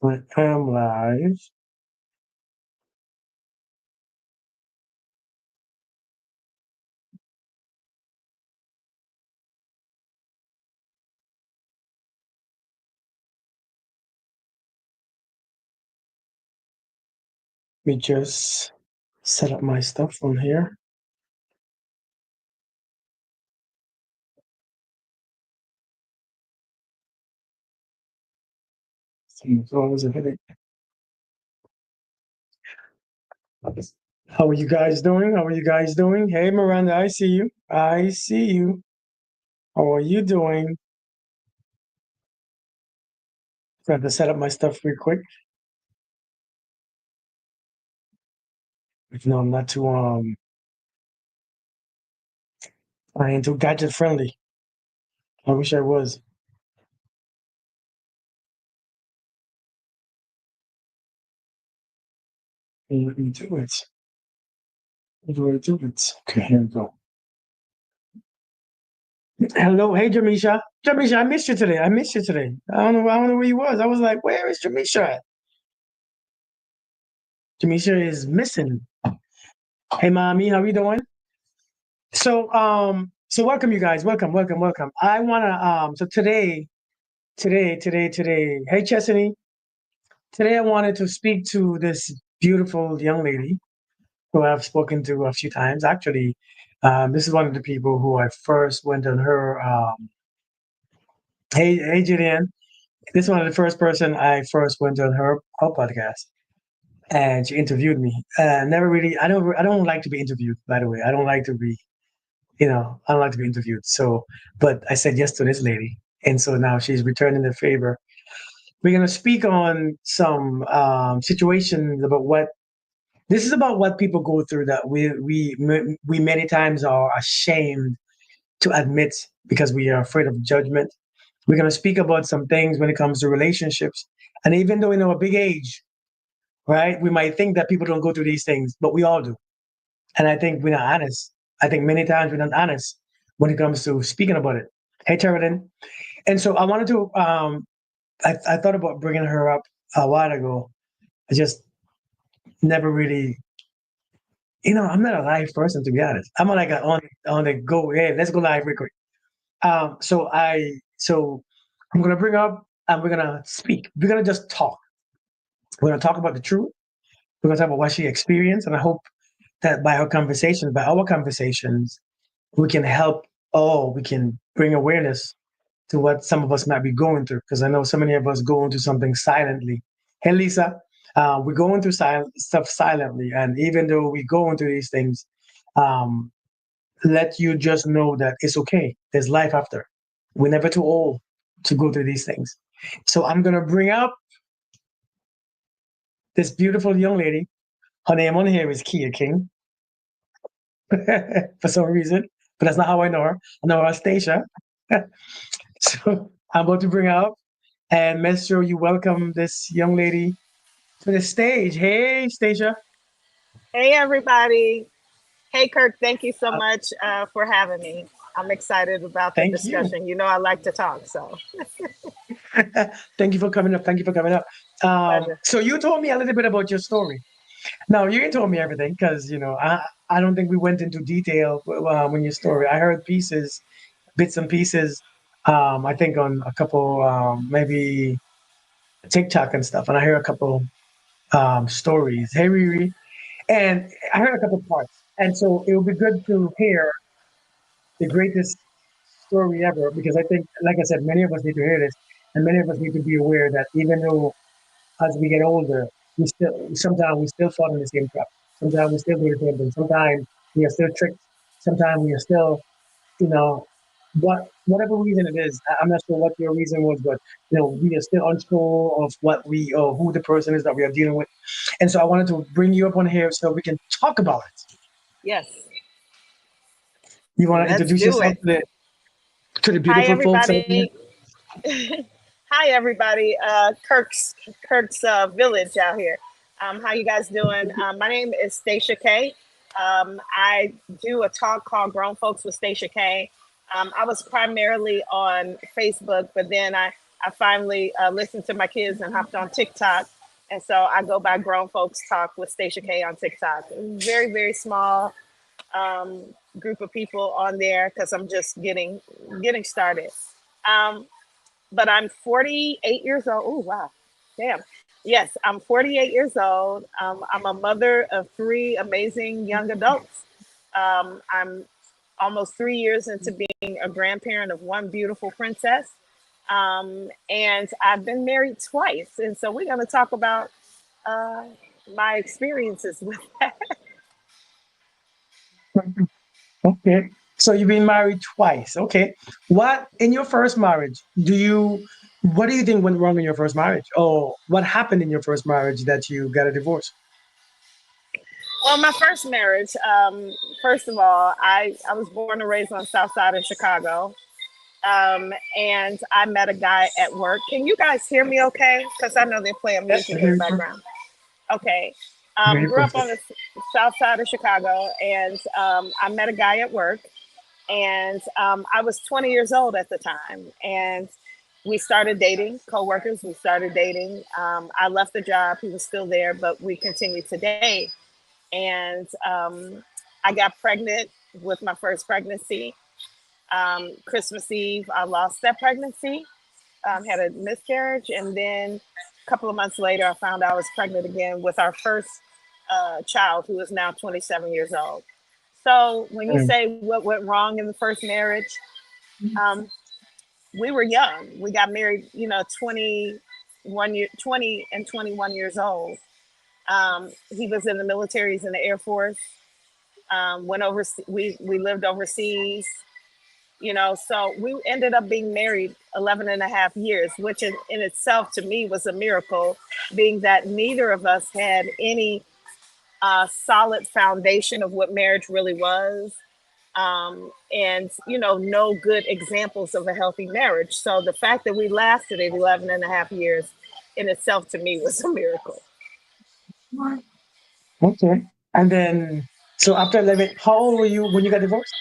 I am live. Let me just set up my stuff on here. It's always a headache. How are you guys doing? How are you guys doing? Hey, Miranda, I see you. I see you. How are you doing? Got to set up my stuff real quick. No, I'm not too I ain't too gadget friendly. I wish I was. Let me do it. How do I do it? Okay, here we go. Hello, hey Jamisha. Jamisha, I missed you today. I missed you today. I don't know where you was. I was like, where is Jamisha at? Jamisha is missing. Hey mommy, how you doing? So welcome you guys. Welcome. I wanna so today. Hey Chesney. Today I wanted to speak to this beautiful young lady who I've spoken to a few times. Actually, this is one of the people who I first went on her hey Julian. This is one of the first person I first went on her podcast and she interviewed me. Never really I don't like to be interviewed, by the way. I don't like to be I don't like to be interviewed. So, but I said yes to this lady. And so now she's returning the favor. We're going to speak on some situations about what this is about what people go through that we many times are ashamed to admit because we are afraid of judgment. We're going to speak about some things when it comes to relationships. And even though we know a big age, right, we might think that people don't go through these things, but we all do. And I think we're not honest. I think many times we're not honest when it comes to speaking about it. Hey, Teradin. And so I wanted to, I thought about bringing her up a while ago. I just never really, I'm not a live person, to be honest. I'm like on the go, hey, let's go live real quick. So I'm going to bring up and we're going to speak. We're going to just talk. We're going to talk about the truth. We're going to talk about what she experienced. And I hope that by our conversations, we can help we can bring awareness to what some of us might be going through because I know so many of us going through something silently. Hey Lisa, we're going through stuff silently, and even though we're going through these things, um, let you just know that it's okay. There's life after. We're never too old to go through these things. So I'm gonna bring up this beautiful young lady. Her name on here is Kia King. For some reason, but that's not how I know her. I know her as Stacia. So I'm about to bring her up and make sure you welcome this young lady to the stage. Hey, Stacia. Hey, everybody. Hey, Kirk, thank you so Uh, much for having me. I'm excited about the thank you. discussion. You know, I like to talk, so Thank you for coming up. Thank you for coming up. pleasure. So you told me a little bit about your story. No, you didn't tell me everything because I don't think we went into detail when your story. I heard pieces, bits and pieces. I think on a couple maybe TikTok and stuff, and I hear a couple stories. Hey Riri, and I heard a couple parts, and so it would be good to hear the greatest story ever because I think, like I said, many of us need to hear this, and many of us need to be aware that even though as we get older, we still sometimes we still fall in the same trap. Sometimes we still do the same thing. Sometimes we are still tricked. Sometimes we are still, you know, whatever reason it is. I'm not sure what your reason was, but we are still unsure of what we or who the person is that we are dealing with. And so I wanted to bring you up on here so we can talk about it. Yes, You want to let's introduce do yourself it. to the Hi, beautiful folks out there? everybody. Hi, everybody. Kirk's village out here. How you guys doing? My name is Stacia K. I do a talk called Grown Folks with Stacia K. I was primarily on Facebook, but then I I finally listened to my kids and hopped on TikTok. And so I go by Grown Folks Talk with Stacia K on TikTok. Very, very small group of people on there because I'm just getting started. Um, but I'm 48 years old. Oh, wow. Damn. Yes, I'm 48 years old. I'm a mother of three amazing young adults. I'm almost 3 years into being a grandparent of one beautiful princess. And I've been married twice. And so we're going to talk about uh, my experiences with that. Okay. So you've been married twice. Okay. What in your first marriage what do you think went wrong in your first marriage? Or what happened in your first marriage that you got a divorce? Well, my first marriage, first of all, I was born and raised on the South Side of Chicago. And I met a guy at work. Can you guys hear me okay? Because I know they're playing Yes, I music in hear the you. background. Okay. I hear you Grew up on perfect. the South Side of Chicago, and I met a guy at work, and I was 20 years old at the time, and we started dating, coworkers. We started dating. I left the job; he was still there, but we continued to date. And I got pregnant with my first pregnancy. Christmas Eve, I lost that pregnancy, had a miscarriage, and then a couple of months later, I found out I was pregnant again with our first child, who is now 27 years old. So when you Mm. say what went wrong in the first marriage, um, we were young. We got married, 20 and 21 years old. He was in the military, he's in the Air Force. Went over, we lived overseas. So we ended up being married 11 and a half years, which in itself to me was a miracle, being that neither of us had any solid foundation of what marriage really was, and no good examples of a healthy marriage. So the fact that we lasted at 11 and a half years in itself to me was a miracle. Okay. And then, so after 11, how old were you when you got divorced?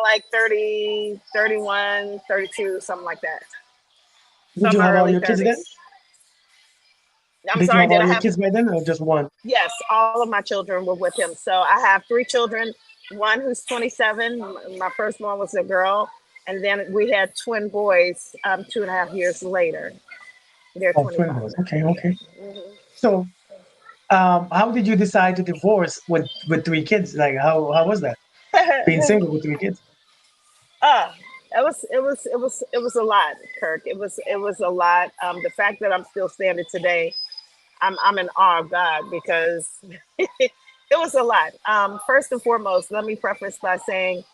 Like 30, 31, 32, something like that. So Did in you my have all early your kids then? 30s. I'm Did you sorry, have did all I your have? kids by then or just one? Yes, all of my children were with him. So I have three children. One who's 27. My first one was a girl, and then we had twin boys 2.5 years later. They're Oh, twin 25 boys. now. Okay, Yeah. okay. Mhm. So, how did you decide to divorce with three kids? Like, how was that being single with three kids? uh, it was a lot, Kirk. It was a lot. The fact that I'm still standing today, I'm in awe of God because it was a lot. First and foremost, let me preface by saying,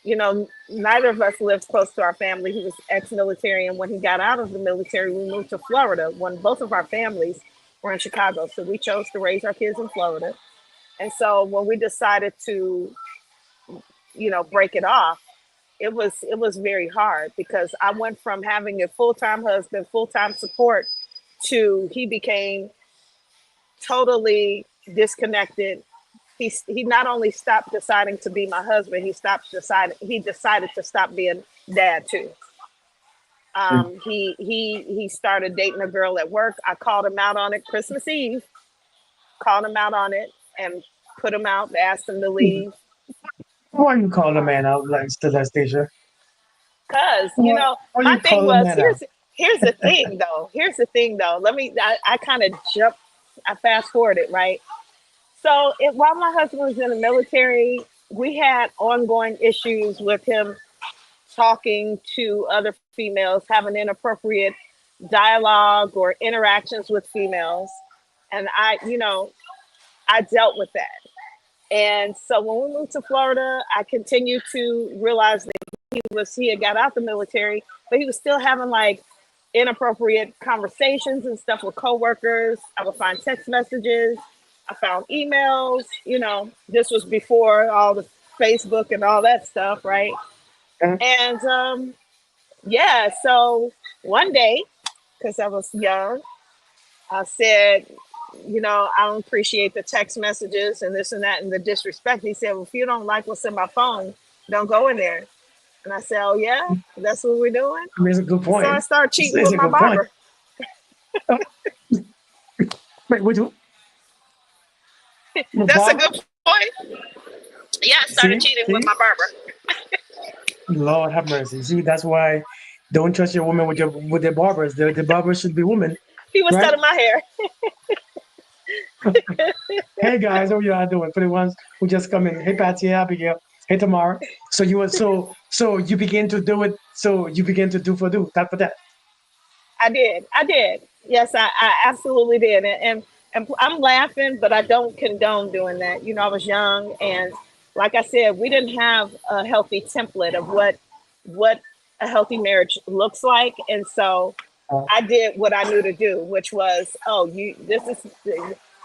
neither of us lived close to our family. He was ex-military, and when he got out of the military, we moved to Florida. When both of our families were in Chicago, so we chose to raise our kids in Florida. And so when we decided to, break it off, it was very hard because I went from having a full-time husband, full-time support, to he became totally disconnected. He not only stopped deciding to be my husband, he decided to stop being dad too. Mm. He started dating a girl at work. I called him out on it Christmas Eve, called him out on it and put him out, asked him to leave. Why you call a man out like Stacia? Cause Why my you thing call a was, man out? here's the thing though. Here's the thing though. I kind of jump I fast forwarded, right? So while my husband was in the military, we had ongoing issues with him talking to other females, having inappropriate dialogue or interactions with females. And I dealt with that. And so when we moved to Florida, I continued to realize that he had got out the military, but he was still having like inappropriate conversations and stuff with coworkers. I would find text messages. I found emails. This was before all the Facebook and all that stuff, right? Mm. And yeah, so one day, because I was young, I said, I don't appreciate the text messages and this and that and the disrespect. He said, well, if you don't like what's in my phone, don't go in there. And I said, "Oh yeah, that's what we're doing." I mean, it's a good So I point. started It's, cheating it's with a my good point. barber. Uh, Wait, with That's a barber? good point. Yeah, I started See, cheating with see, my barber. Lord have mercy. See, that's why don't trust your woman with their barbers. The barbers should be women, He was right? cutting my hair. Hey guys, how you all doing? For the ones who just come in, hey Patsy, hey Abigail, hey Tamara. So you were so you begin to do it. So you begin to do for do that for that. I did. I did. Yes, I absolutely did. And I'm laughing, but I don't condone doing that. You know, I was young, and like I said, we didn't have a healthy template of what a healthy marriage looks like, and so Uh, I did what I knew to do, which was, oh, you, this is,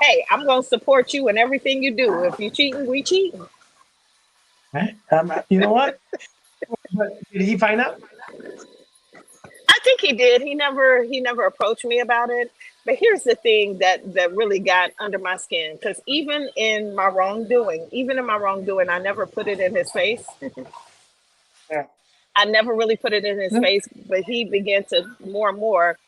hey, I'm going to support you in everything you do. If you cheating, we cheating. right? You know what? But did he find out? I think he did. He never approached me about it. But here's the thing that really got under my skin, because even in my wrongdoing, I never put it in his face. Yeah, I never really put it in his yeah, face, but he began to more and more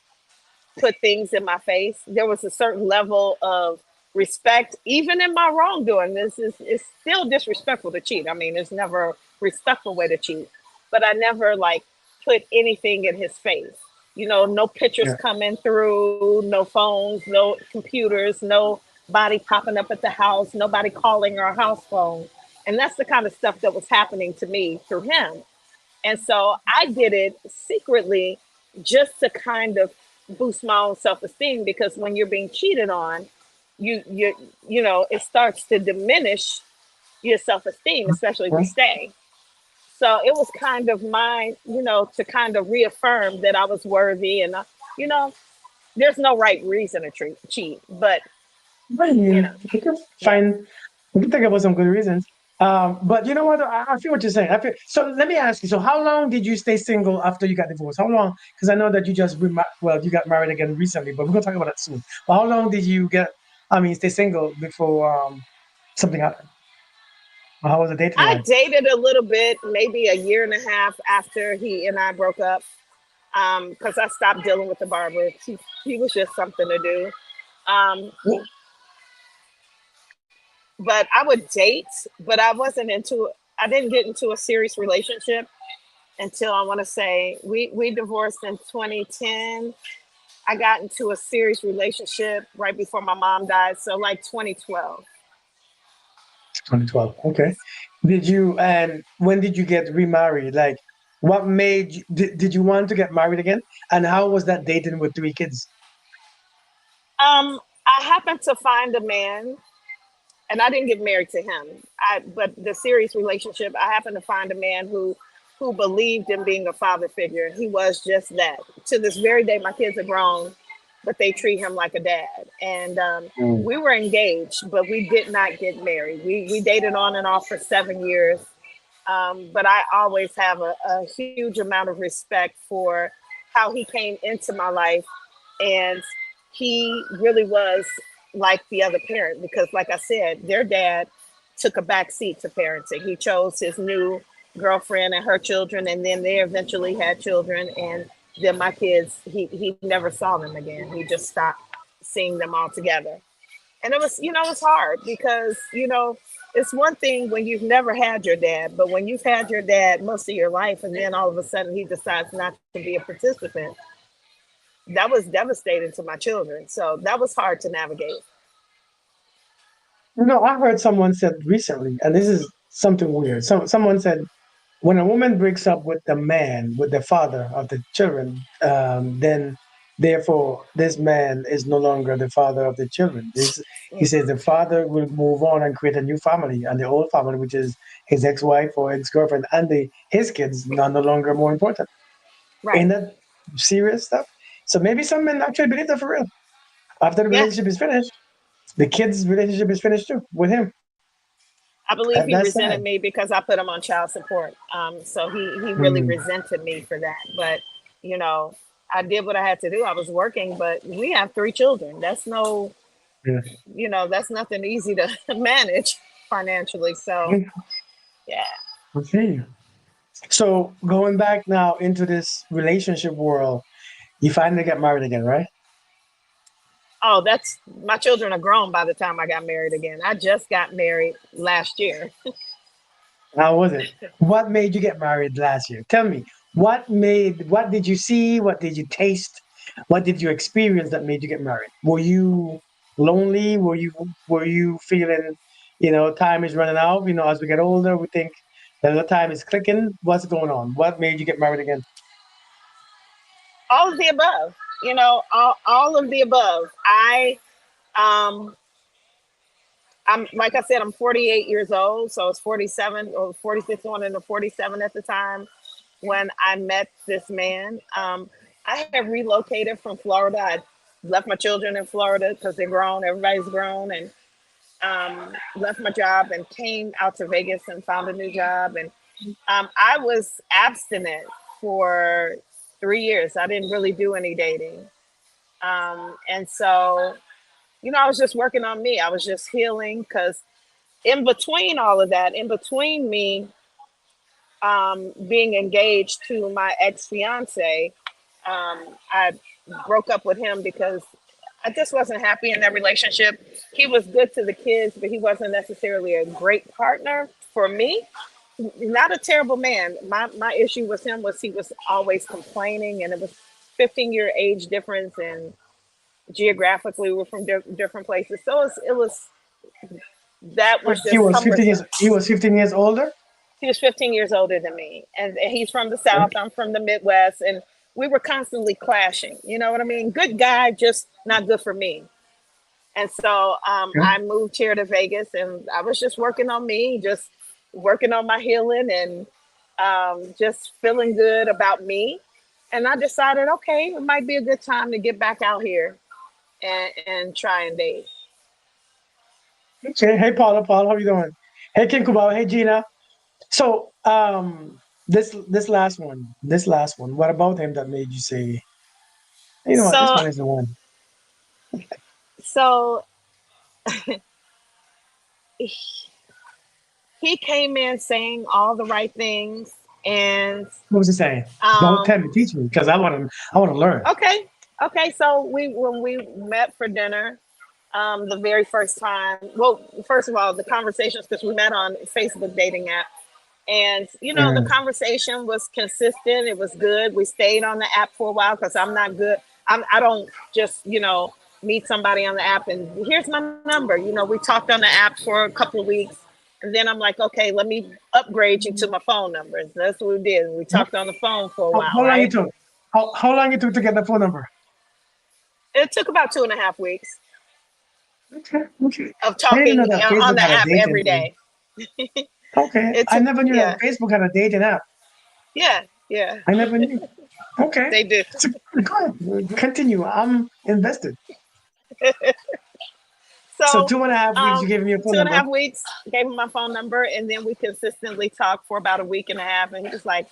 put things in my face. There was a certain level of respect, even in my wrongdoing. This is it's still disrespectful to cheat. I mean, there's never a respectful way to cheat, but I never like put anything in his face. You know, no pictures yeah. coming through, no phones, no computers, nobody popping up at the house, nobody calling our house phone. And that's the kind of stuff that was happening to me through him. And so I did it secretly just to kind of boost my own self-esteem, because when you're being cheated on, you know, it starts to diminish your self-esteem, especially if you Well, stay. So it was kind of to kind of reaffirm that I was worthy, and you know, there's no right reason to cheat, but I you know, mean, we can yeah. find, we can think about some good reasons. But you know what? I feel what you're saying. So let me ask you. So how long did you stay single after you got divorced? How long? Because I know that you just well, you got married again recently, but we're gonna talk about that soon. But how long did you get? I mean, stay single before something happened? Or how was the dating I life? dated a little bit, maybe a year and a half after he and I broke up, because I stopped dealing with the barber. He was just something to do. Um, Well, but I would date, but I didn't get into a serious relationship until I want to say we divorced in 2010. I got into a serious relationship right before my mom died, so like 2012. 2012. Okay. Did you and when did you get remarried? Like, what made you, did you want to get married again? And how was that dating with three kids? I happened to find a man, and I didn't get married to him. But the serious relationship, I happened to find a man who believed in being a father figure. He was just that. To this very day, my kids are grown, but they treat him like a dad. And Mm. we were engaged, but we did not get married. We dated on and off for 7 years. But I always have a huge amount of respect for how he came into my life, and he really was like the other parent, because, like I said, their dad took a back seat to parenting. He chose his new girlfriend and her children, and then they eventually had children. And then my kids, he never saw them again. He just stopped seeing them all together. And it was hard, because it's one thing when you've never had your dad, but when you've had your dad most of your life, and then all of a sudden he decides not to be a participant, that was devastating to my children. So that was hard to navigate. You know, I heard someone said recently, and this is something weird. Someone said when a woman breaks up with the man, with the father of the children, then therefore this man is no longer the father of the children. He says the father will move on and create a new family, and the old family, which is his ex-wife or ex-girlfriend, and his kids, are no longer more important. Right. Ain't that serious stuff? So maybe some men actually believe that for real. After the Yeah. relationship is finished, the kids' relationship is finished too with him. I believe he That's resented sad. me because I put him on child support. So he really Mm, resented me for that. But, you know, I did what I had to do. I was working, but we have three children. yeah. That's nothing easy to manage financially. So, Mm, yeah. okay. So going back now into this relationship world, you finally get married again, right? Oh, that's my children are grown by the time I got married again. I just got married last year. How was it? What made you get married last year? Tell me. What did you see? What did you taste? What did you experience that made you get married? Were you lonely? Were you feeling, time is running out? As we get older, we think that the time is clicking. What's going on? What made you get married again? All of the above. All of the above. Um I'm like I said, I'm 48 years old, so I was 47 or 46 going into 47 at the time when I met this man. I had relocated from Florida. I left my children in Florida because they're grown, everybody's grown, and left my job and came out to Vegas and found a new job. And I was abstinent for 3 years. I didn't really do any dating. And so, I was just working on me. I was just healing because in between all of that, in between me being engaged to my ex fiance, I broke up with him because I just wasn't happy in that relationship. He was good to the kids, but he wasn't necessarily a great partner for me. Not a terrible man. My issue with him was he was always complaining, and it was 15-year age difference, and geographically we're from different places. So it was that was He just was 15 years. cumbersome. He was 15 years older. He was 15 years older than me, and he's from the Okay. South. I'm from the Midwest, and we were constantly clashing. You know what I mean? Good guy, just not good for me. And so Okay. I moved here to Vegas, and I was just working on me, just working on my healing, and just feeling good about me. And I decided, okay, it might be a good time to get back out here and try and date. Okay. Hey, Paula. Paul, how you doing? Hey, King Kubao. Hey, Gina. So, this last one. What about him that made you say, you know what, this So, one is the one? so he came in saying all the right things, and What was he saying? Don't tell um, me, teach me, because I want to learn. okay, okay. So when we met for dinner, the very first time. Well, first of all, the conversations because we met on Facebook dating app, and the Mm. conversation was consistent. It was good. We stayed on the app for a while because I'm not good. I don't just meet somebody on the app and here's my number. We talked on the app for a couple of weeks, and then I'm like, okay, let me upgrade you to my phone number. So that's what we did. We How, talked on the phone for a how while, long right? it took? How long it took to get the phone number? It took about 2.5 weeks Okay, okay. of I didn't know talking that on Facebook the had a app dating every thing. day. Okay, It I took, never knew that yeah, Facebook had a dating app. yeah, yeah. I never knew. Okay, They do. so good. Continue. I'm invested. So So, 2.5 weeks, you gave me your phone two and a number. half weeks, gave him my phone number, and then we consistently talked for about a week and a half. And he was like,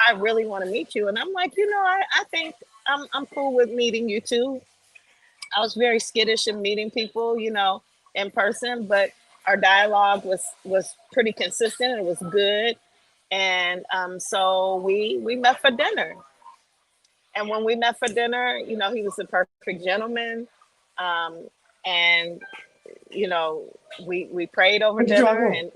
"I really want to meet you," and I'm like, I think I'm cool with meeting you too. I was very skittish in meeting people, in person, but our dialogue was pretty consistent. It was good, and so we met for dinner. And when we met for dinner, he was a perfect gentleman, um, and you know, we prayed over Where did you all dinner, go?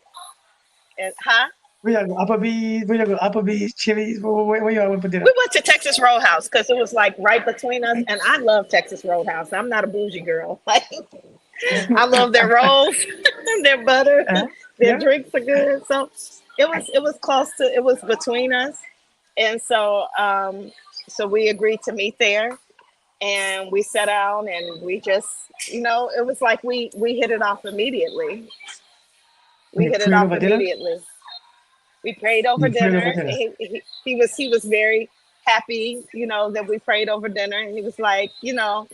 and huh? Where you go? Applebee's? Where you go? Applebee's, Chili's? Where you all went for dinner? We went to Texas Roadhouse because it was like right between us, and I love Texas Roadhouse. I'm not a bougie girl. Like I love their rolls, their butter, their Yeah. drinks are good. So it was close to it was between us, and so we agreed to meet there, and we sat down, and we just it was like we hit it off immediately. We You hit it prayed off over dinner? immediately. We prayed over You prayed over dinner. dinner. He was very happy, that we prayed over dinner. And he was like, he was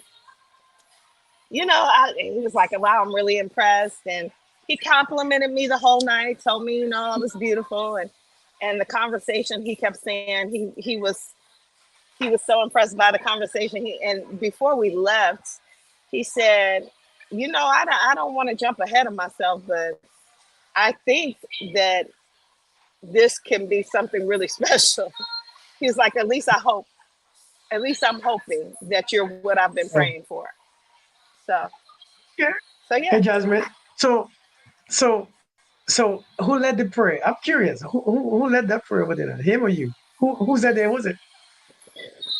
like, wow, I'm really impressed. And he complimented me the whole night, told me, I was beautiful. And the conversation he kept saying, he was so impressed by the conversation. And before we left, he said, I don't want to jump ahead of myself, but I think that this can be something really special. He's like, at least I'm hoping that you're what I've been Oh, praying for. So, yeah. so yeah. Hey, Jasmine. So, so who led the prayer? I'm curious. Who led that prayer with it? Him or you? Who said there was it?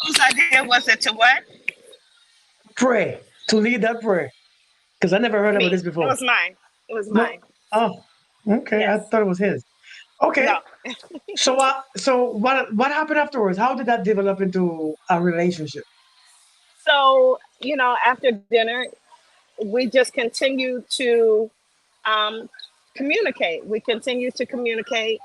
Whose idea was it to what? Pray to lead that prayer because I never heard about Me. this It before. was mine. It was No. mine. Oh, okay. I Yes. thought it was his. Okay. No. So what happened afterwards? How did that develop into a relationship? So, after dinner, we just continued to um, communicate. We continued to communicate.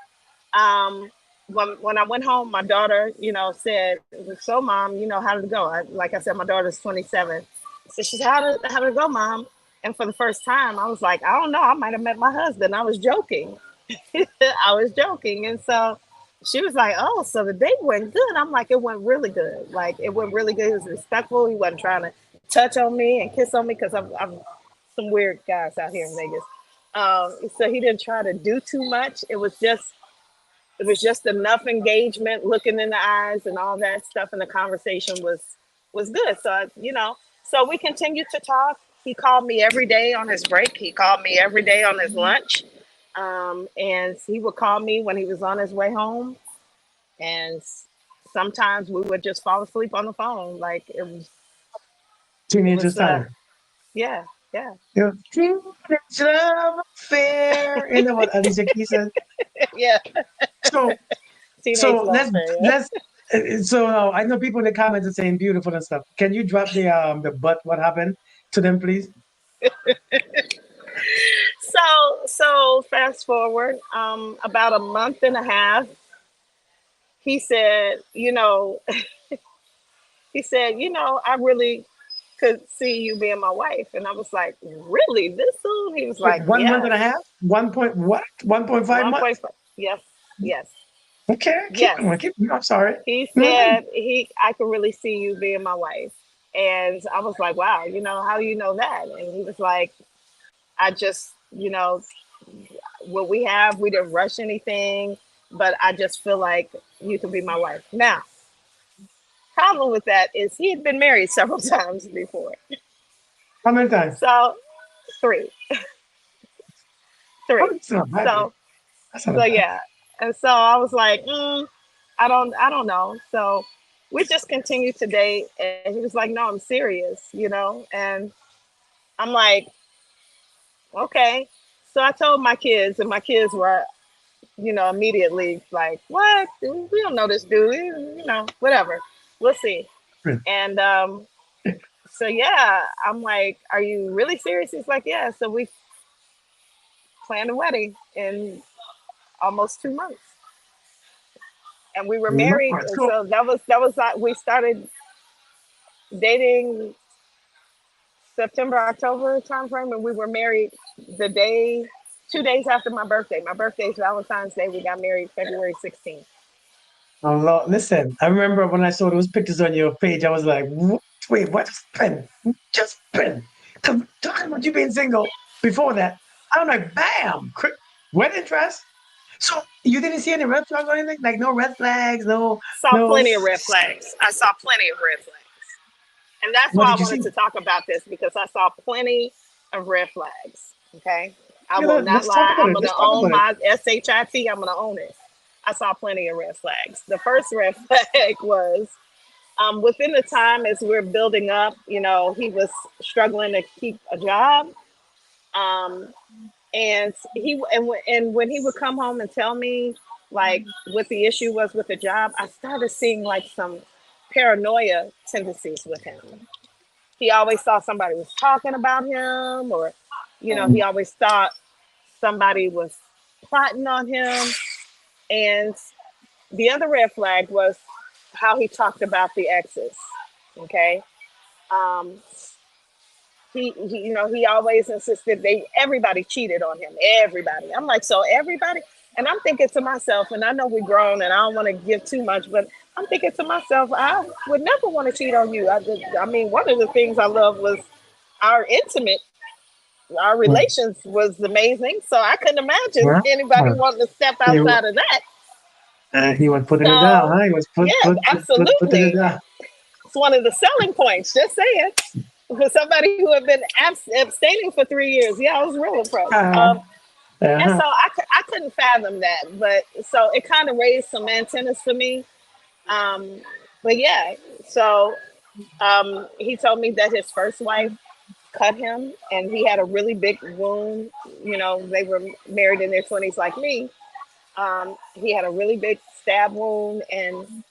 Um, when I went home, my daughter, said, "So, mom, how did it go?" Like I said, my daughter's 27. So she said, "How did it go, mom?" And for the first time, I was like, "I don't know. I might have met my husband." I was joking. I was joking, and so she was like, "Oh, so the date went good." I'm like, "It went really good. Like it went really good. He was respectful. He wasn't trying to touch on me and kiss on me because I'm some weird guys out here in Vegas. So he didn't try to do too much. It was just enough engagement, looking in the eyes, and all that stuff, and the conversation was good. So so we continued to talk. He called me every day on his break. He called me every day on his lunch, and he would call me when he was on his way home. And sometimes we would just fall asleep on the phone. Like it Teenagers was, time. yeah, yeah, You know, teenage love affair. You know what Alicia Keys said? yeah. So Teenage so love let's affair. Yeah. let's so I know people in the comments are saying beautiful and stuff. Can you drop the but what happened to them, please? So fast forward, about a month and a half, he said, he said, I really could see you being my wife. And I was like, really? This soon? He was Wait, like, 1 month and yes. a half? 1 point what? 1.5 months? 1.5. Yes, yes, Okay, keep yes. going. Keep. I'm sorry. He Mhm. said I could really see you being my wife. And I was like, wow, how do you know that? And he was like, I just, what we have, we didn't rush anything, but I just feel like you can be my wife. Now, problem with that is he had been married several times before. How many times? So three, Oh, three. that's not bad. So That's not so bad. yeah. And so I was like, I don't know. So we just continued to date, and he was like, no, I'm serious. And I'm like, okay. So I told my kids, and my kids were, immediately like, what? We don't know this dude. Whatever. We'll see. And so yeah, I'm like, are you really serious? He's like, yeah. So we planned a wedding in almost 2 months, and we were married. Lord. And So so that was we started dating September, October timeframe, and we were married the day 2 days after my birthday. My birthday is Valentine's Day. We got married February 16th. oh Lord, listen. I remember when I saw those pictures on your page, I was like, wait, what just happened? Just happened? Because talking about you being single before that, I'm like, bam, wedding dress. So you didn't see any red flags or anything? Like no red flags, no, Saw no. plenty of red flags. I saw plenty of red flags. And that's What why I did you wanted see? to talk about this, because I saw plenty of red flags. Okay. I You will know, not let's talk lie. about I'm it. going to Let's talk own about it. my SHIT. I'm going to own it. I saw plenty of red flags. The first red flag was within the time as we're building up, he was struggling to keep a job. Um, and when he would come home and tell me like what the issue was with the job, I started seeing like some paranoia tendencies with him. He always thought somebody was talking about him, or he always thought somebody was plotting on him. And the other red flag was how he talked about the exes. Okay. um, he always insisted everybody cheated on him. Everybody. I'm like, so everybody. And I'm thinking to myself, and I know we're grown, and I don't want to give too much, but I'm thinking to myself, I would never want to cheat on you. I mean, one of the things I love was our intimate. our Mm. relations was amazing. So I couldn't imagine Well, anybody wanting to step he, outside of that. he was putting it down, So huh? He was yeah, putting it absolutely. down. It's one of the selling points. Just saying. For somebody who had been abstaining for 3 years, yeah, I was real impressed. Uh-huh. And Uh-huh. so I couldn't fathom that, but so it kind of raised some antennas for me. Um, but yeah, so he told me that his first wife cut him, and he had a really big wound. You know, they were married in their 20s like me. He had a really big stab wound, and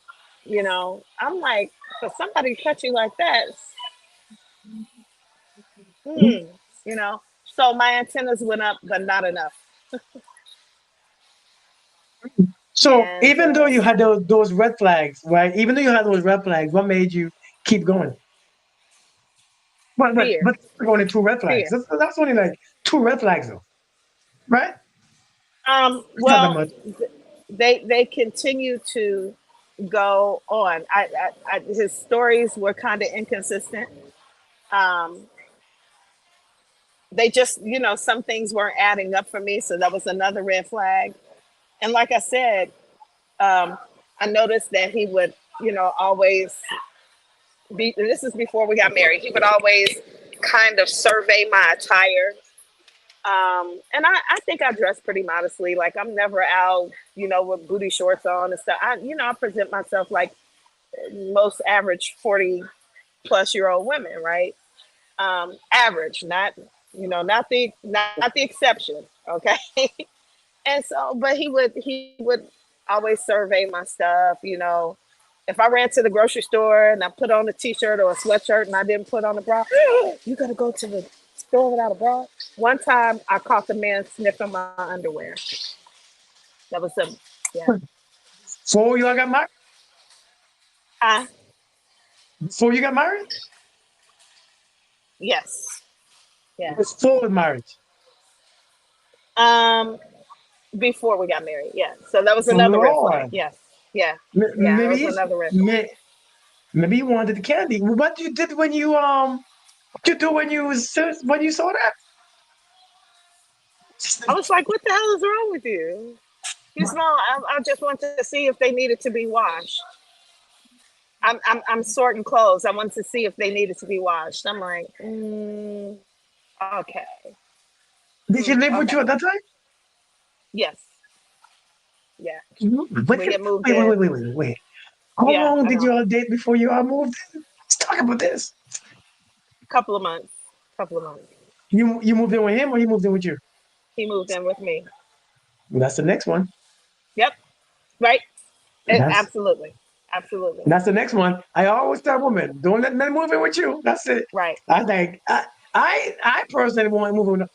I'm like, for somebody to cut you like that, hmm, you know. So my antennas went up, but not enough. So And even though you had those red flags, right? Even though you had those red flags, what made you keep going? fear, But only two red flags. fear. That's only like two red flags though, right? It's not that Well, much. they continue to go on. His stories were kind of inconsistent. Um, they just, some things weren't adding up for me, so that was another red flag. And like I said, um, I noticed that he would, always be. This is before we got married. He would always kind of survey my attire. And I think I dress pretty modestly. Like I'm never out, with booty shorts on and stuff. I present myself like most average 40-plus-year-old women, right? Average, not the exception. Okay. And so, but he would always survey my stuff. If I ran to the grocery store and I put on a t-shirt or a sweatshirt and I didn't put on a bra, you gotta go to the store without a bra. One time I caught the man sniffing my underwear. That was a yeah. Before you all got married? Ah, Before you got married? yes. Yeah. Before marriage. Um, Before we got married. Yeah. So that was another red flag. Lord. Yes. Yeah. Yeah. That Maybe was another red flag. may, maybe you wanted the candy. What you did when you what you do when you saw that? I was like, what the hell is wrong with you? He's no, I just want to see if they needed to be washed. I'm sorting clothes. I wanted to see if they needed to be washed. I'm like, okay, Did she live with you okay, at that time? yes, yeah. Wait, We had moved wait, wait, in. wait, wait, wait, wait. How Yeah, long I did you know. all date before you all moved in? Let's talk about this. Couple of months. Couple of months. You moved in with him or he moved in with you? He moved in with me. That's the next one. Yep. Right. That's Absolutely. Absolutely. that's the next one. I always tell women, don't let men move in with you. That's it. Right. I think I personally want to move in.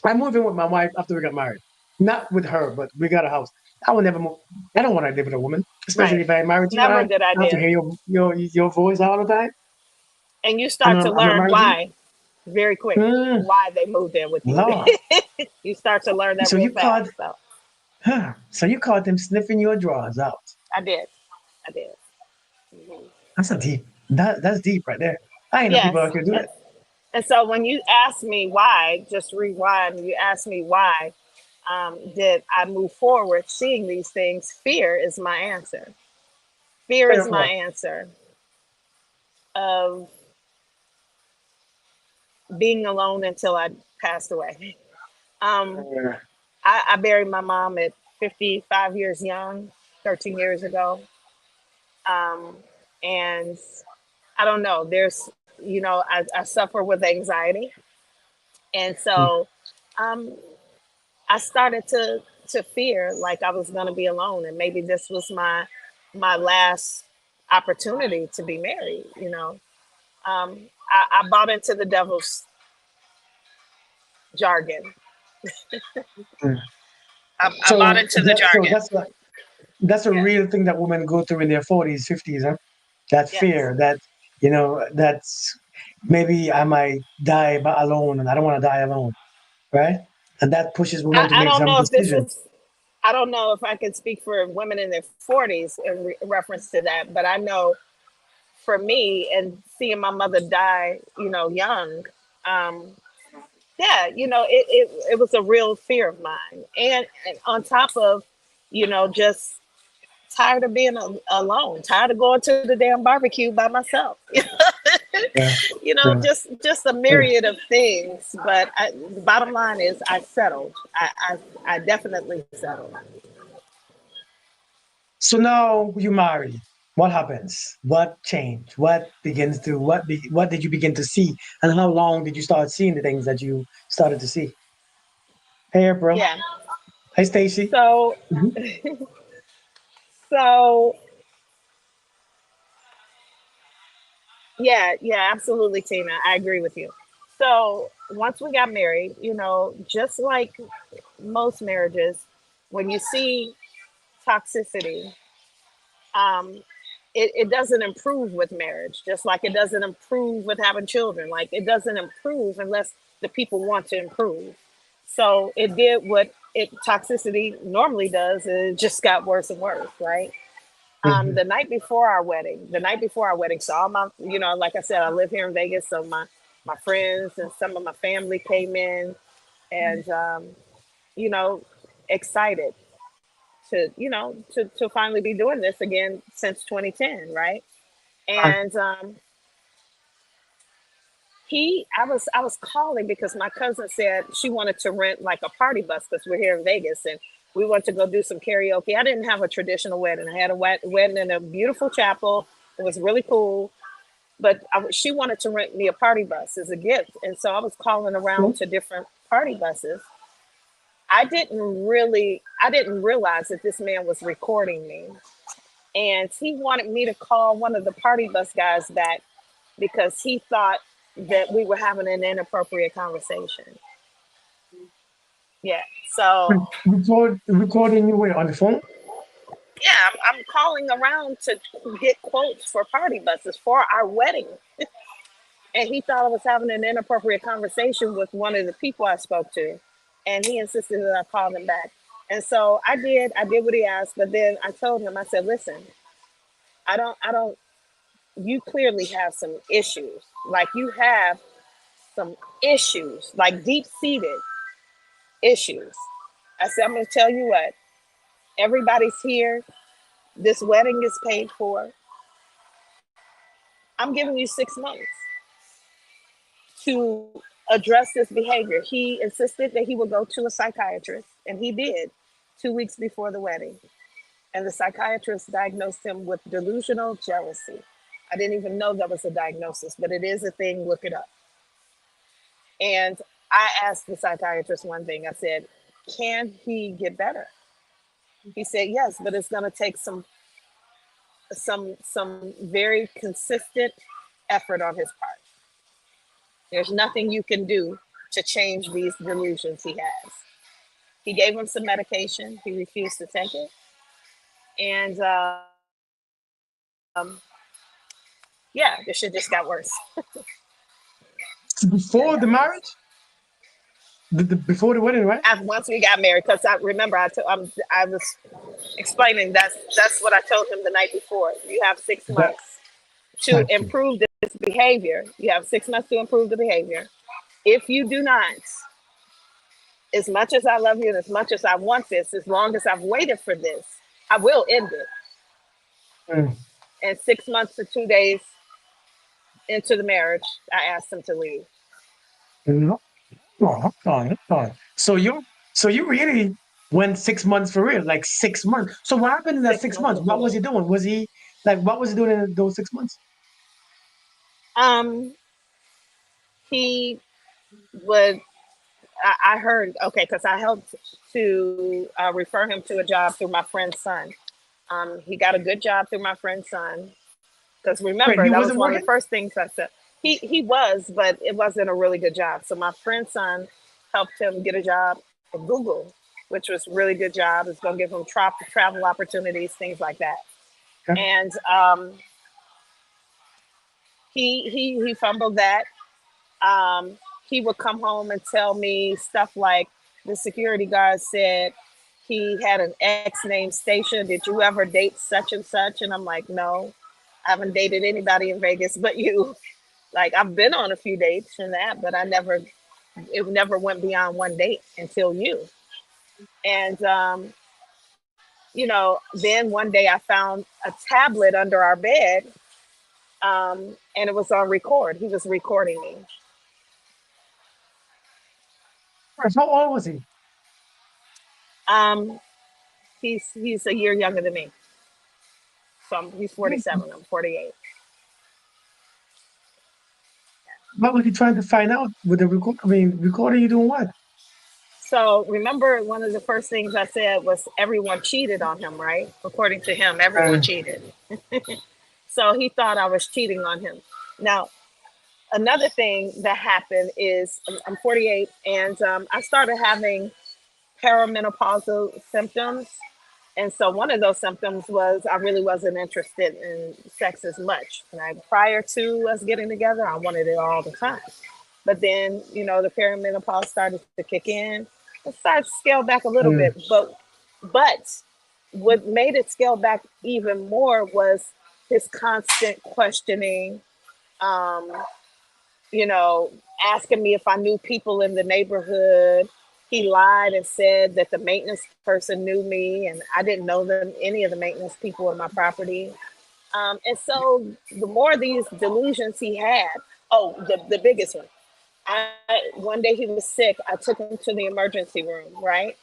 I moved in with my wife after we got married. Not with her, but we got a house. I would never move. I don't want to live with a woman, especially Right. if I ain't married to you. Never I a good have to idea. hear your voice all the time. And you start to I'm not learn married to you. why very quick. Mm, Why they moved in with you. Lord. You start to learn that So real you called, fast. So so you caught them sniffing your drawers out. I did. I did. Mhm. That's a deep. That's deep right there. I ain't know people out Yes. here do that. And so when you ask me why, just rewind, you ask me why did I move forward seeing these things, fear is my answer. Fear Fair is my enough. answer of being alone until I passed away. Um, Uh, I buried my mom at 55 years young, 13 years ago. Um, and I don't know, I suffer with anxiety. And so um, I started to fear like I was going to be alone, and maybe this was my last opportunity to be married. I bought into the devil's jargon. I bought into the So jargon. that's a Yeah. real thing that women go through in their 40s, 50s, huh? That Yes. fear that that's maybe I might die alone, and I don't want to die alone, right? And that pushes women to I make don't some know if this decisions. is. I don't know if I can speak for women in their 40s in reference to that, but I know for me and seeing my mother die, young, um, yeah, it was a real fear of mine. And on top of, just tired of being alone, tired of going to the damn barbecue by myself. Yeah. Yeah. Just a myriad of things. But the bottom line is, I settled. I definitely settled. So now you marry. What happens? What changed? What did you begin to see? And how long did you start seeing the things that you started to see? Hey April. Yeah. Hi Stacy. So, Mhm. so yeah, yeah, absolutely, Tina. I agree with you. So once we got married, just like most marriages, when you see toxicity, um, it doesn't improve with marriage, just like it doesn't improve with having children. Like, it doesn't improve unless the people want to improve. So it did what it toxicity normally does. It just got worse and worse, right? Mhm. The night before our wedding, so all my, like I said, I live here in Vegas, so my friends and some of my family came in, and you know excited to finally be doing this again since 2010, right? Right. And he I was calling because my cousin said she wanted to rent like a party bus because we're here in Vegas, and we went to go do some karaoke. I didn't have a traditional wedding. I had a wedding in a beautiful chapel. It was really cool, but she wanted to rent me a party bus as a gift, and so I was calling around Okay. to different party buses. I didn't realize that this man was recording me, and he wanted me to call one of the party bus guys back because he thought that we were having an inappropriate conversation. Yeah. So Recording you were on the phone? yeah, I'm calling around to get quotes for party buses for our wedding. And he thought I was having an inappropriate conversation with one of the people I spoke to. And he insisted that I call him back. And so I did. I did what he asked. But then I told him, I said, listen, I don't, you clearly have some issues. Like, you have some issues, like deep seated issues. I said, I'm going to tell you what, everybody's here. This wedding is paid for. I'm giving you 6 months to address this behavior. He insisted that he would go to a psychiatrist, and he did 2 weeks before the wedding. And the psychiatrist diagnosed him with delusional jealousy. I didn't even know that was a diagnosis, but it is a thing. Look it up. And I asked the psychiatrist one thing. I said, can he get better? He said, yes, but it's going to take some very consistent effort on his part. There's nothing you can do to change these delusions he has. He gave him some medication. He refused to take it. And yeah, the shit just got worse. It Before the got worse. marriage? Before the wedding, right? After, once we got married, because I remember I was explaining that's what I told him the night before. You have six That months to got you. improve this behavior. You have 6 months to improve the behavior. If you do not, as much as I love you and as much as I want this, as long as I've waited for this, I will end it. Mm. And 6 months to 2 days into the marriage, I asked him to leave. No, no, no, no. So you really went 6 months for real, like 6 months. So what happened in that Six six months months? of What was total. he doing? Was he like what was he doing in those 6 months? Um, he would. I heard, okay, because I helped to refer him to a job through my friend's son. He got a good job through my friend's son. Because Wait, remember, he that was wasn't one of the working? first things I said. He was, but it wasn't a really good job. So my friend's son helped him get a job at Google, which was a really good job. It's going to give him travel opportunities, things like that. Okay. And he fumbled that. Um, he would come home and tell me stuff like, the security guard said he had an ex named Stacia. Did you ever date such and such? And I'm like, no, I haven't dated anybody in Vegas but you. Like, I've been on a few dates and that, but I never it never went beyond one date until you. And then one day I found a tablet under our bed, and it was on record. He was recording me. First, how old was he? Um, he's a year younger than me, so he's 47. I'm 48. What was he trying to find out with the record? I mean, recording you doing what? So remember, one of the first things I said was everyone cheated on him, right? According to him, everyone Uh, cheated. So he thought I was cheating on him. Now, another thing that happened is I'm 48, and I started having perimenopausal symptoms. And so one of those symptoms was I really wasn't interested in sex as much. Like prior to us getting together, I wanted it all the time. But then, the perimenopause started to kick in. It started to scale back a little mm, bit. But what made it scale back even more was his constant questioning, um, you know, asking me if I knew people in the neighborhood. He lied and said that the maintenance person knew me, and I didn't know them, any of the maintenance people in my property. And so the more of these delusions he had, oh, the biggest one. One day he was sick. I took him to the emergency room, right?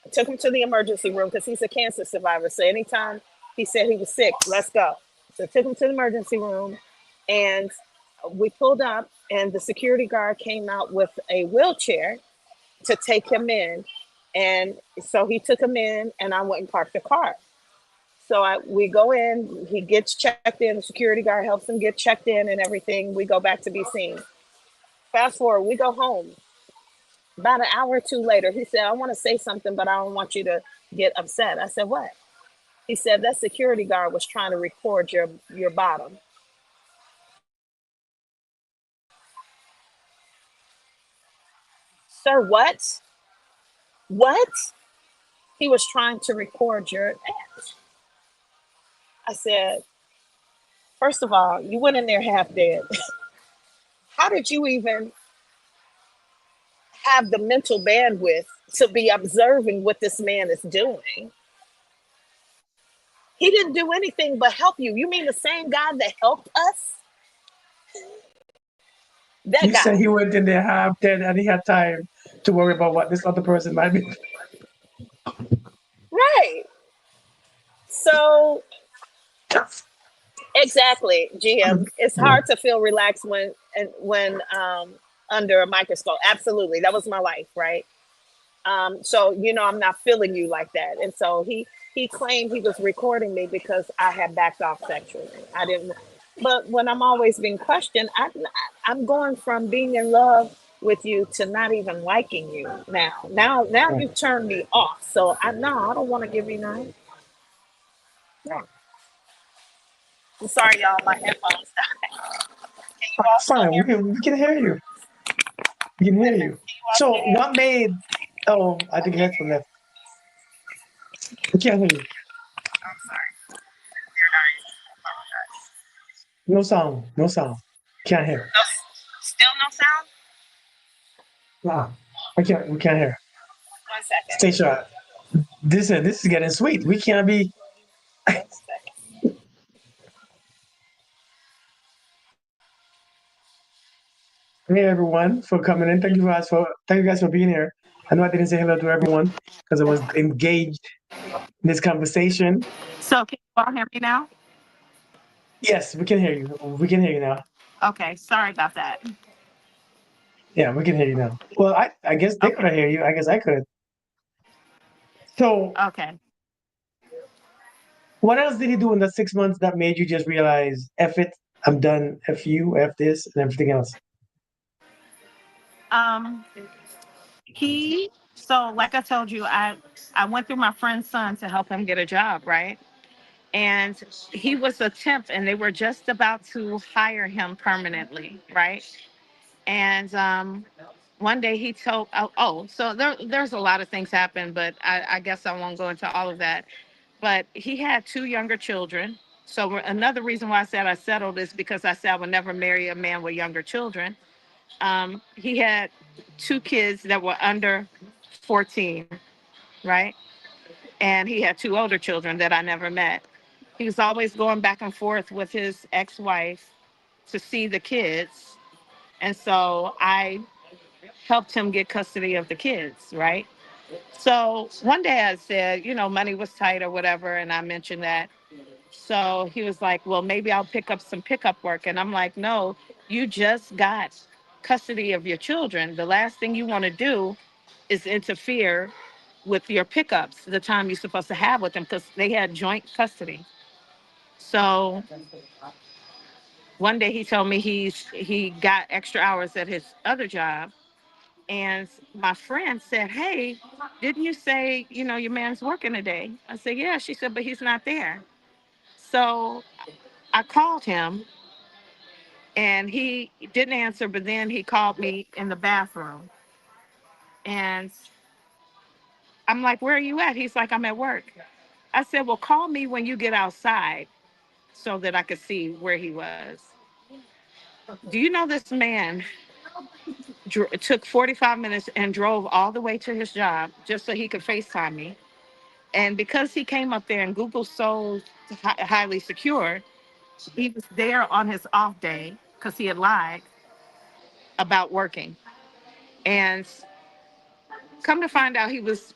I took him to the emergency room because he's a cancer survivor. So anytime he said he was sick, let's go. So I took him to the emergency room, and we pulled up, and the security guard came out with a wheelchair to take him in. And so he took him in, and I went and parked the car. So we go in, he gets checked in, the security guard helps him get checked in and everything. We go back to be seen. Fast forward, we go home. About an hour or two later, he said, I want to say something, but I don't want you to get upset. I said, what? He said, that security guard was trying to record your bottom. Sir, what? What? He was trying to record your ass. I said, first of all, you went in there half dead. How did you even have the mental bandwidth to be observing what this man is doing? He didn't do anything but help you. You mean the same guy that helped us? That you guy. said he went in there half dead and he had time to worry about what this other person might be. Right. So exactly, GM. It's hard to feel relaxed when under a microscope. Absolutely. That was my life, right? So I'm not feeling you like that. And so he claimed he was recording me because I had backed off sexually. I didn't. But when I'm always being questioned, I'm going from being in love with you to not even liking you now. Now you turned me off. So I no, I don't want to give you none. No. I'm sorry, y'all. My headphones died. Can you all still Fine, hear me? we can hear you. We can hear Listen, you. can you all still So hear what me? made? Oh, I think headphone left. We can't hear you. I'm sorry. They're dying. I apologize. No sound. No sound. Can't hear. No, still no sound? Ah, I can't. We can't hear. 1 second. Stay sharp. This is getting sweet. We can't be. 1 second. Hey everyone for coming in. Thank you guys for being here. I know I didn't say hello to everyone because I was engaged in this conversation. So can you all hear me now? Yes, we can hear you. We can hear you now. Okay, sorry about that. Yeah, we can hear you now. Well, I guess they Okay, couldn't hear you. I guess I could. So, okay. what else did he do in the 6 months that made you just realize, F it, I'm done, F you, F this, and everything else? Um, so like I told you, I went through my friend's son to help him get a job, right? And he was a temp, and they were just about to hire him permanently, right? And one day he told, so there's a lot of things happen, but I guess I won't go into all of that. But he had two younger children. So another reason why I said I settled is because I said I would never marry a man with younger children. He had two kids that were under 14, right? And he had two older children that I never met. He was always going back and forth with his ex-wife to see the kids. And so I helped him get custody of the kids, right? So one day I said, money was tight or whatever, and I mentioned that. So he was like, well, maybe I'll pick up some pickup work. And I'm like, no, you just got custody of your children. The last thing you want to do is interfere with your pickups, the time you're supposed to have with them, because they had joint custody. So one day he told me he got extra hours at his other job. And my friend said, hey, didn't you say, your man's working today? I said, yeah. She said, but he's not there. So I called him and he didn't answer, but then he called me in the bathroom. And I'm like, where are you at? He's like, I'm at work. I said, well, call me when you get outside so that I could see where he was. Do you know this man took 45 minutes and drove all the way to his job just so he could FaceTime me? And because he came up there and Google so highly secure, he was there on his off day because he had lied about working. And come to find out, he was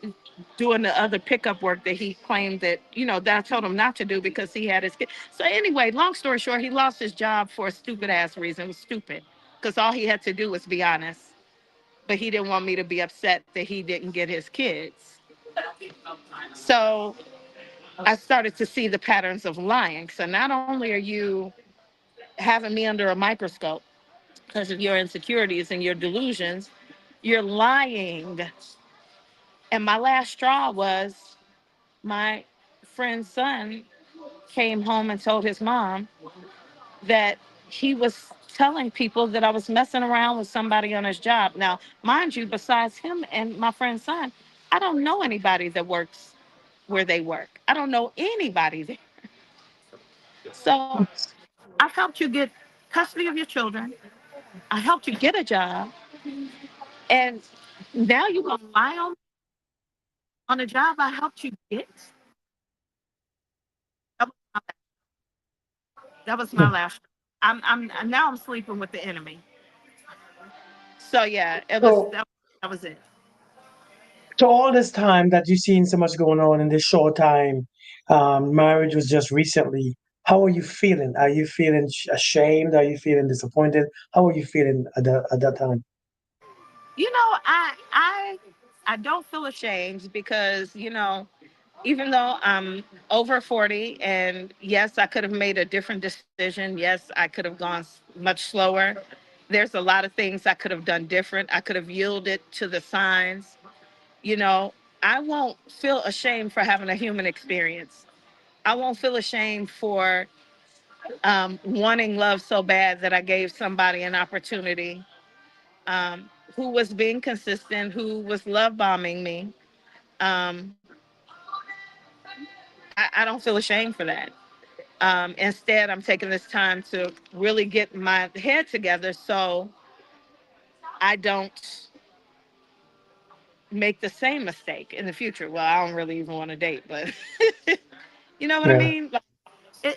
doing the other pickup work that he claimed that I told him not to do because he had his kid. So anyway, long story short, he lost his job for a stupid ass reason. It was stupid because all he had to do was be honest. But he didn't want me to be upset that he didn't get his kids. So I started to see the patterns of lying. So not only are you having me under a microscope because of your insecurities and your delusions, you're lying. And my last straw was my friend's son came home and told his mom that he was telling people that I was messing around with somebody on his job. Now, mind you, besides him and my friend's son, I don't know anybody that works where they work. I don't know anybody there. So I helped you get custody of your children. I helped you get a job. And now you're going to lie on a job I helped you get? That was my, that was my last. Now I'm sleeping with the enemy. So yeah, So, that was it. so all this time that you've seen so much going on in this short time, marriage was just recently. How are you feeling? Are you feeling ashamed? Are you feeling disappointed? How are you feeling at that time? I don't feel ashamed because even though I'm over 40, and yes, I could have made a different decision. Yes, I could have gone much slower. There's a lot of things I could have done different. I could have yielded to the signs. You know, I won't feel ashamed for having a human experience. I won't feel ashamed for wanting love so bad that I gave somebody an opportunity who was being consistent, who was love bombing me. Um, I don't feel ashamed for that. Instead, I'm taking this time to really get my head together so I don't make the same mistake in the future. Well, I don't really even want to date, but you know what I Yeah. mean? Like,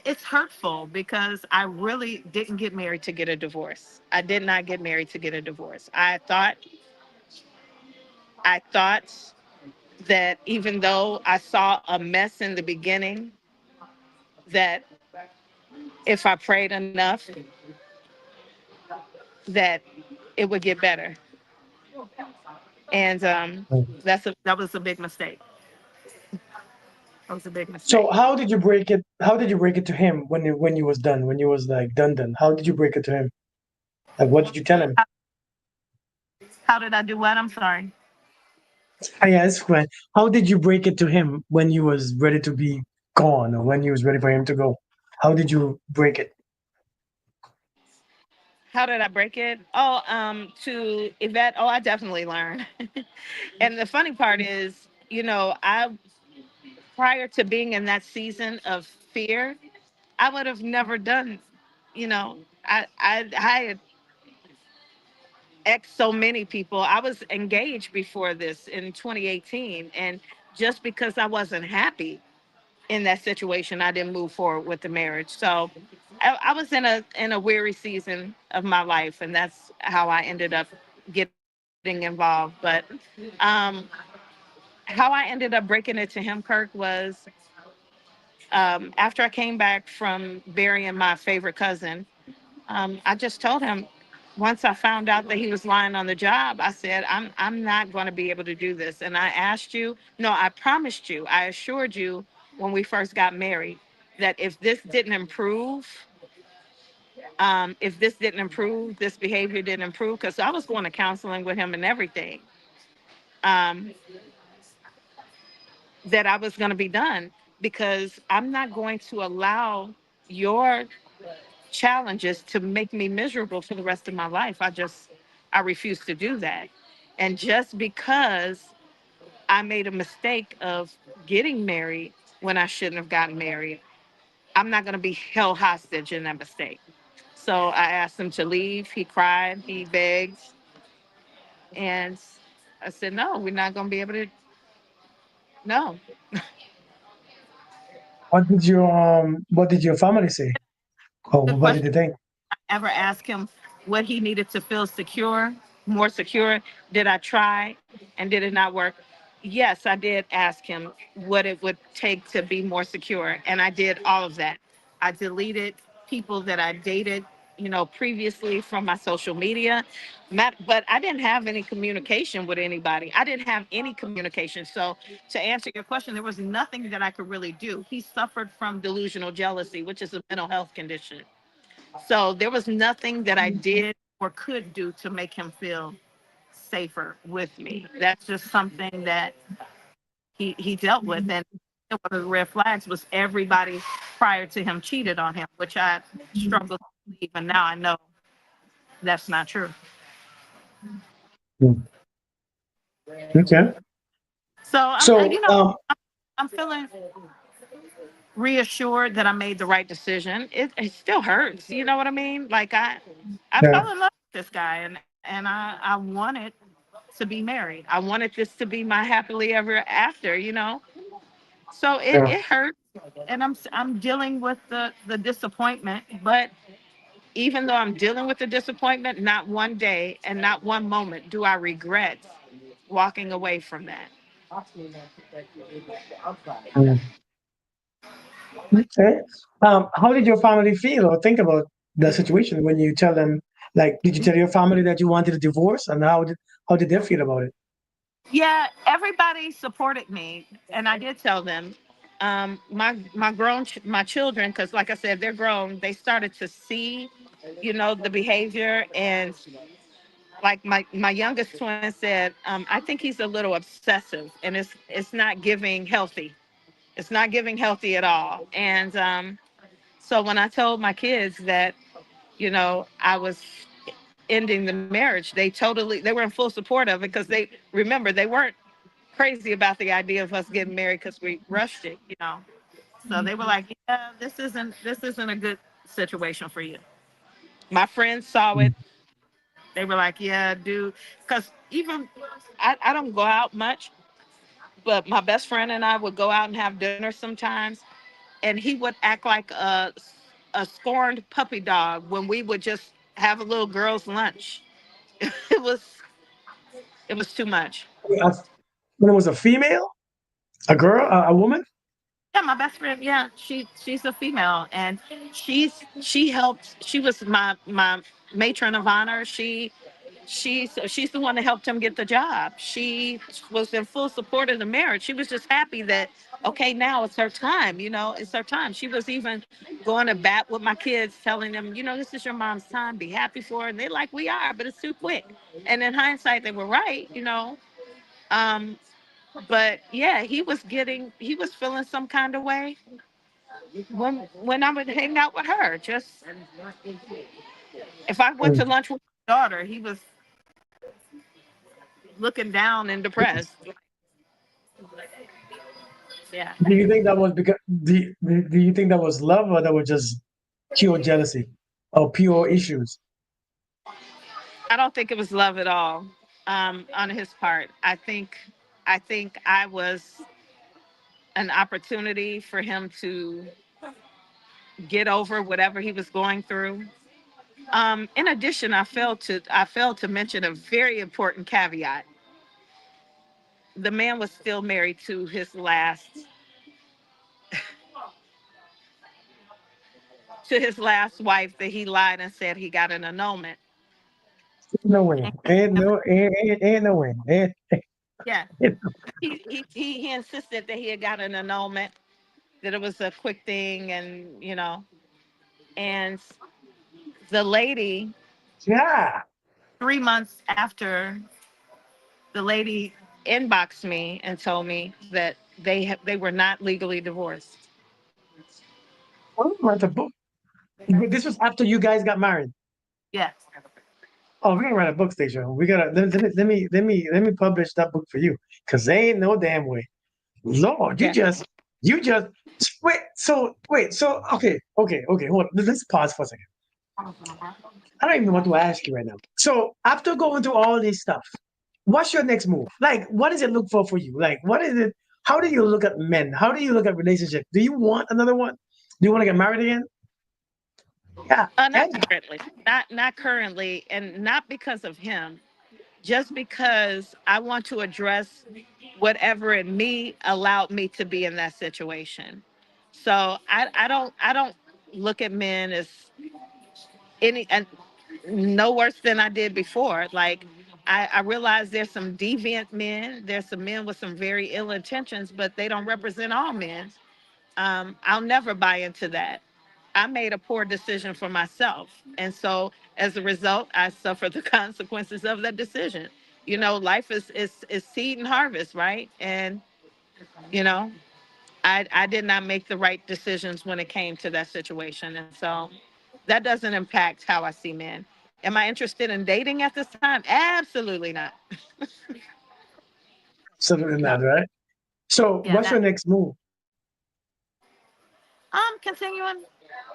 it's hurtful because I really didn't get married to get a divorce. I did not get married to get a divorce. I thought that even though I saw a mess in the beginning, that if I prayed enough, that it would get better. And that was a big mistake. That was a big So mistake. how did you break it? How did you break it to him when you was done? When you was like done? How did you break it to him? Like what did you tell him? How did I do what? I'm sorry. Yes, when how did you break it to him when you was ready to be gone or when you was ready for him to go? How did you break it? How did I break it? Oh, to Yvette. Oh, I definitely learned. And the funny part is, I prior to being in that season of fear, I would have never done. You know, I had X so many people. I was engaged before this in 2018, and just because I wasn't happy in that situation, I didn't move forward with the marriage. So I was in a weary season of my life, and that's how I ended up getting involved. But um, how I ended up breaking it to him, Kirk, was after I came back from burying my favorite cousin. I just told him once I found out that he was lying on the job, I said, I'm not going to be able to do this. And I asked you, no, I promised you, I assured you when we first got married that if this didn't improve, this behavior didn't improve, because I was going to counseling with him and everything, um, that I was going to be done, because I'm not going to allow your challenges to make me miserable for the rest of my life. I refuse to do that. And just because I made a mistake of getting married when I shouldn't have gotten married, I'm not going to be held hostage in that mistake. So I asked him to leave. He cried, he begged, and I said, no, we're not going to be able to. No. What did your family say? Oh, Good what did question. they think? Ever ask him what he needed to feel secure, more secure? Did I try and did it not work? Yes, I did ask him what it would take to be more secure, and I did all of that. I deleted people that I dated, previously from my social media. But I didn't have any communication with anybody. I didn't have any communication. So to answer your question, there was nothing that I could really do. He suffered from delusional jealousy, which is a mental health condition. So there was nothing that I did or could do to make him feel safer with me. That's just something that he dealt with. And one of the red flags was everybody prior to him cheated on him, which I struggled to believe. And now I know that's not true. Hmm. Okay. So So, I'm feeling reassured that I made the right decision. It still hurts. You know what I mean? Like I yeah, fell in love with this guy, and I wanted to be married. I wanted this to be my happily ever after. So yeah. it hurts, and I'm dealing with the disappointment. But even though I'm dealing with the disappointment, not one day and not one moment do I regret walking away from that. Mm. Okay. How did your family feel or think about the situation when you tell them? Like, did you tell your family that you wanted a divorce, and how did they feel about it? Yeah, everybody supported me, and I did tell them. My children, because like I said, they're grown. They started to see, the behavior, and like my youngest twin said, I think he's a little obsessive, and it's not giving healthy. It's not giving healthy at all. And so when I told my kids that, I was ending the marriage, they were in full support of it, because they remember they weren't crazy about the idea of us getting married because we rushed it. So they were like, "Yeah, this isn't a good situation for you." My friends saw it. Mm. They were like, "Yeah, dude," because even I don't go out much, but my best friend and I would go out and have dinner sometimes, and he would act like a scorned puppy dog when we would just have a little girls' lunch. It was it was too much. Uh, When it was a female, a girl, a woman. Yeah, my best friend. Yeah, she's a female, and she helped. She was my matron of honor. She's the one that helped him get the job. She was in full support of the marriage. She was just happy that, okay, now it's her time. It's her time. She was even going to bat with my kids, telling them, this is your mom's time. Be happy for her. And they're like, we are, but it's too quick. And in hindsight, they were right. Um, but yeah, he was feeling some kind of way when I would hang out with her. Just if I went to Mm. lunch with my daughter, he was looking down and depressed. Yeah. Do you think that was because do you think that was love, or that was just pure jealousy or pure issues? I don't think it was love at all on his part. I think I was an opportunity for him to get over whatever he was going through. In addition, I failed to mention a very important caveat. The man was still married to his last wife that he lied and said he got an annulment. No way. Ain't no way. Yeah, Ain't- he insisted that he had got an annulment, that it was a quick thing, and and the lady yeah. 3 months after the lady inboxed me and told me that they were not legally divorced. Oh, write a book. But this was after you guys got married. Yes. Oh, we're gonna write a book, Station. We gotta let me publish that book for you. Cause there ain't no damn way. Lord, Yeah. you just wait, so okay, hold on. Let's pause for a second. I don't even know what to ask you right now. So after going through all this stuff, what's your next move? Like, what does it look for you? Like, what is it? How do you look at men? How do you look at relationships? Do you want another one? Do you want to get married again? Yeah, Not yeah. currently. Not currently, and not because of him. Just because I want to address whatever in me allowed me to be in that situation. So I don't look at men as any and no worse than I did before. Like I realize there's some deviant men, there's some men with some very ill intentions, but they don't represent all men. I'll never buy into that. I made a poor decision for myself. And so as a result, I suffer the consequences of that decision. Life is seed and harvest, right? And, you know, I did not make the right decisions when it came to that situation. And so that doesn't impact how I see men. Am I interested in dating at this time? Absolutely not. Absolutely No. not, right? So, Yeah, what's your not. next move? I'm continuing,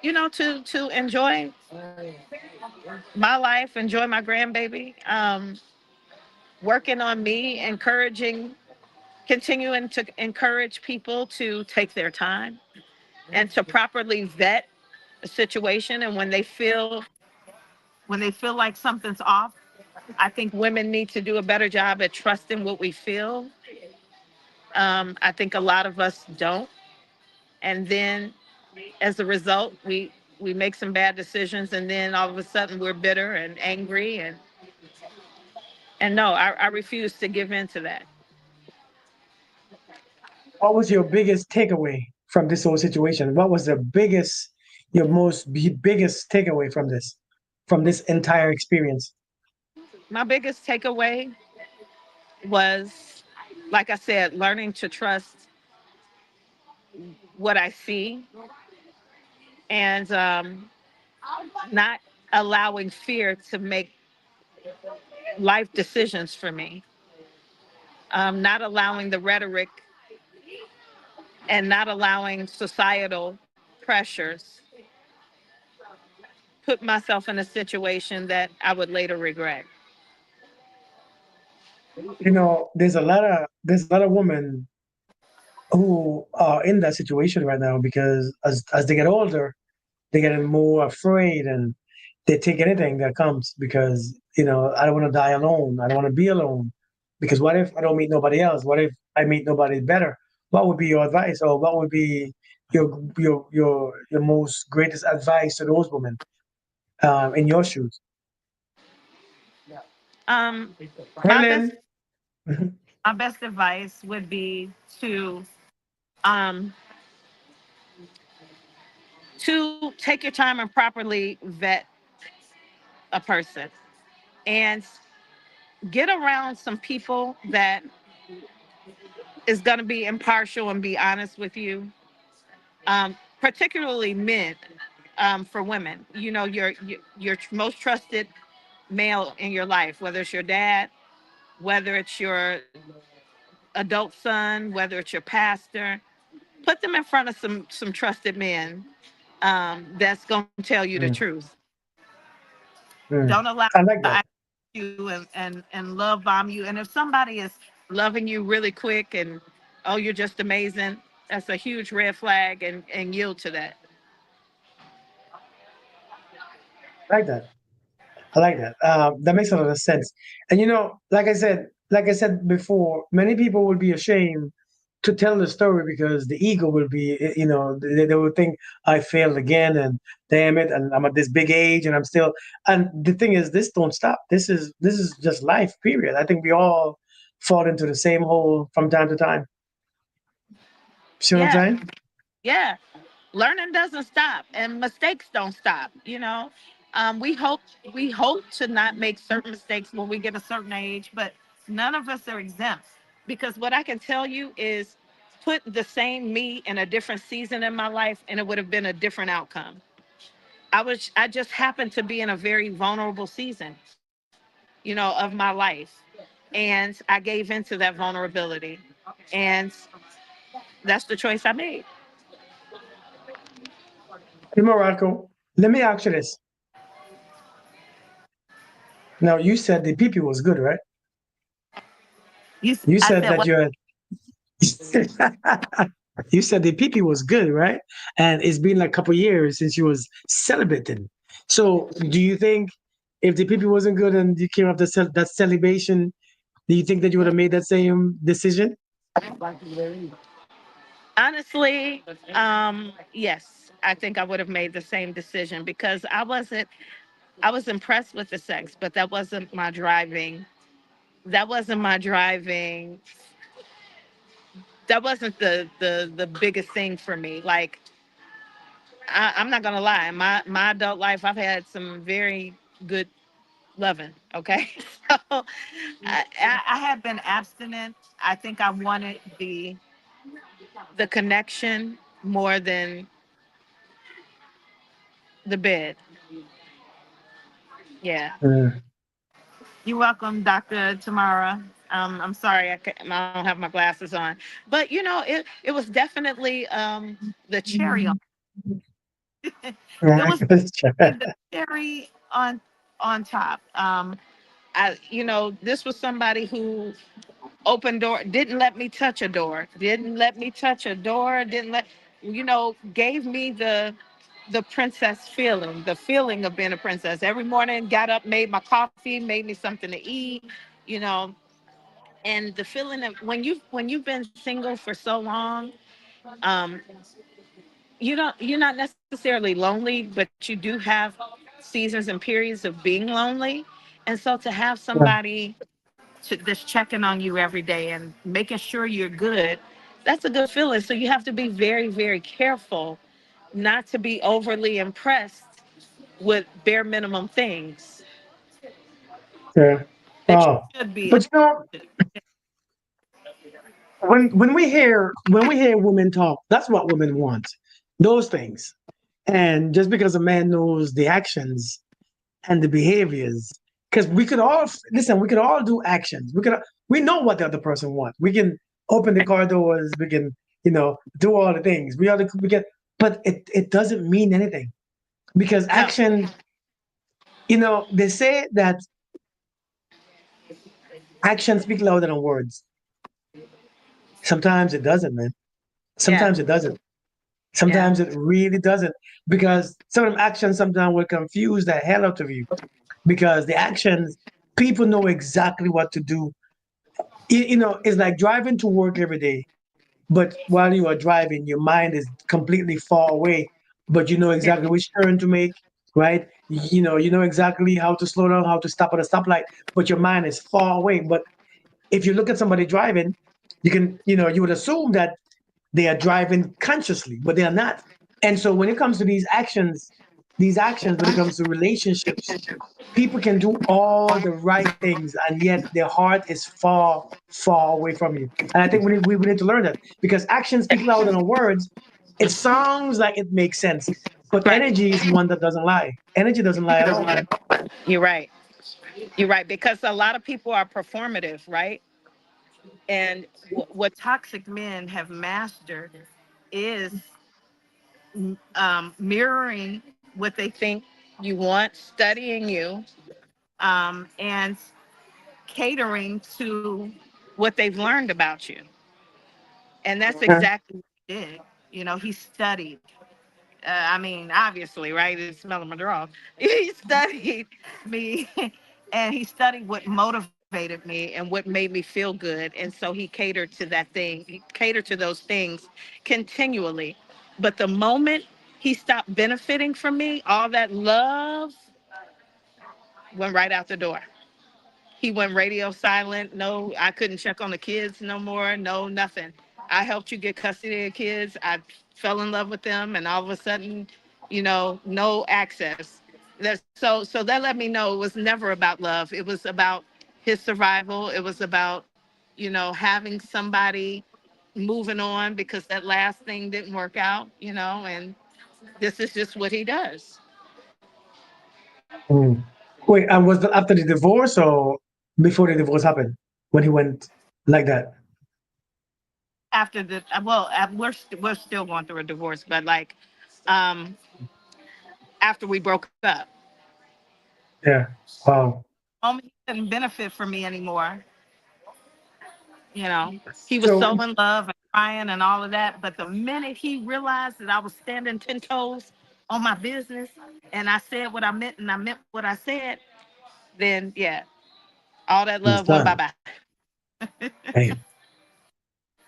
to enjoy my life, enjoy my grandbaby, working on me, continuing to encourage people to take their time and to properly vet a situation. And when they feel like something's off, I think women need to do a better job at trusting what we feel. I think a lot of us don't, and then as a result, we make some bad decisions, and then all of a sudden we're bitter and angry, and no, I refuse to give in to that. What was your biggest takeaway from this whole situation? What was the biggest, your biggest takeaway from this entire experience? My biggest takeaway was, like I said, learning to trust what I see, and not allowing fear to make life decisions for me, not allowing the rhetoric and not allowing societal pressures put myself in a situation that I would later regret. There's a lot of women who are in that situation right now because as they get older, they get more afraid and they take anything that comes because I don't want to die alone. I don't want to be alone because what if I don't meet nobody else? What if I meet nobody better? What would be your advice, or what would be your most greatest advice to those women in your shoes? Um, my best Helen. Mhm. my best advice would be um, to take your time and properly vet a person, and get around some people that is going to be impartial and be honest with you, particularly men. For women, your most trusted male in your life, whether it's your dad, whether it's your adult son, whether it's your pastor, put them in front of some trusted men, that's going to tell you the Mm, truth. mm. Don't allow I like the that. you and love bomb you. And if somebody is loving you really quick and oh, you're just amazing, that's a huge red flag and yield to that. I like that. I like that. That makes a lot of sense. And like I said before, many people will be ashamed to tell the story because the ego will be, they will think I failed again, and damn it, and I'm at this big age, and I'm still. And the thing is, this don't stop. This is just life. Period. I think we all fall into the same hole from time to time. See what I'm Yeah, saying? yeah. Learning doesn't stop and mistakes don't stop, you know. We hope to not make certain mistakes when we get a certain age, but none of us are exempt, because what I can tell you is put the same me in a different season in my life and it would have been a different outcome. I just happened to be in a very vulnerable season, of my life, and I gave into that vulnerability, and that's the choice I made. Hey, Morocco, let me ask you this. Now, you said the PP was good, right? You I said said that what? you're. You said the PP was good, right? And it's been like a couple years since you was celebrating. So, do you think if the PP wasn't good and you came up that celebration, do you think that you would have made that same decision? Honestly, yes, I think I would have made the same decision because I was impressed with the sex, but that wasn't my driving, that wasn't the biggest thing for me. Like, I'm not gonna lie, my adult life, I've had some very good loving. Okay, so I have been abstinent. I think I wanted the connection more than the bed. Yeah. Mm, You're welcome, Dr. Tamara. I'm sorry I don't have my glasses on, but it was definitely the cherry on. It right. was definitely the cherry on top. This was somebody who opened door, didn't let me touch a door, didn't let me touch a door, didn't let gave me the princess feeling, the feeling of being a princess. Every morning, got up, made my coffee, made me something to eat, you know, and the feeling of when you've been single for so long, um, you're not necessarily lonely, but you do have seasons and periods of being lonely, and so to have Yeah, somebody that's checking on you every day and making sure you're good, that's a good feeling. So you have to be very, very careful not to be overly impressed with bare minimum things yeah. that you Oh, should be. but when we hear women talk, that's what women want. Those things. And just because a man knows the actions and the behaviors, because we could all do actions. We know what the other person wants. We can open the car doors. We can do all the things. We can, but it doesn't mean anything because No, action. They say that actions speak louder than words. Sometimes it doesn't, man. yeah, Sometimes it doesn't. yeah, Sometimes it really doesn't because some of them actions sometimes will confuse the hell out of you because the actions people know exactly what to do. It's like driving to work every day, but while you are driving, your mind is completely far away, but you know yeah, exactly which turn to make, right? You know exactly how to slow down, how to stop at a stoplight, but your mind is far away. But if you look at somebody driving, you would assume that they are driving consciously, but they are not. And so when it comes to these actions, when it comes to relationships, people can do all the right things, and yet their heart is far, far away from you. And I think we need to learn that because actions speak louder than words. It sounds like it makes sense, but right. energy is one that doesn't lie. Energy doesn't lie at all, man. You're right. You're right, because a lot of people are performative, right? And what toxic men have mastered is mirroring what they think you want, studying you, and catering to what they've learned about you. And that's Uh, exactly what he did. You know, he studied. I mean, obviously, right? It's smelling my draw. He studied me, and he studied what motivated me and what made me feel good. And so he catered to that thing. He catered to those things continually. But the moment he stopped benefiting from me, all that love went right out the door. He went radio silent. No, I couldn't check on the kids no more. No, nothing. I helped you get custody of kids. I fell in love with them, and all of a sudden, no access. So that let me know it was never about love. It was about his survival. It was about, having somebody moving on because that last thing didn't work out, and this is just what he does. mm. Wait, and was that after the divorce or before the divorce happened? When he went like that? After the well, we're still going through a divorce, but like, um, after we broke up, Yeah. Wow. he couldn't benefit from me anymore. You know, he was So, so in love and crying and all of that. But the minute he realized that I was standing 10 toes on my business and I said what I meant and I meant what I said, then yeah, all that it's love went bye done. bye. Hey,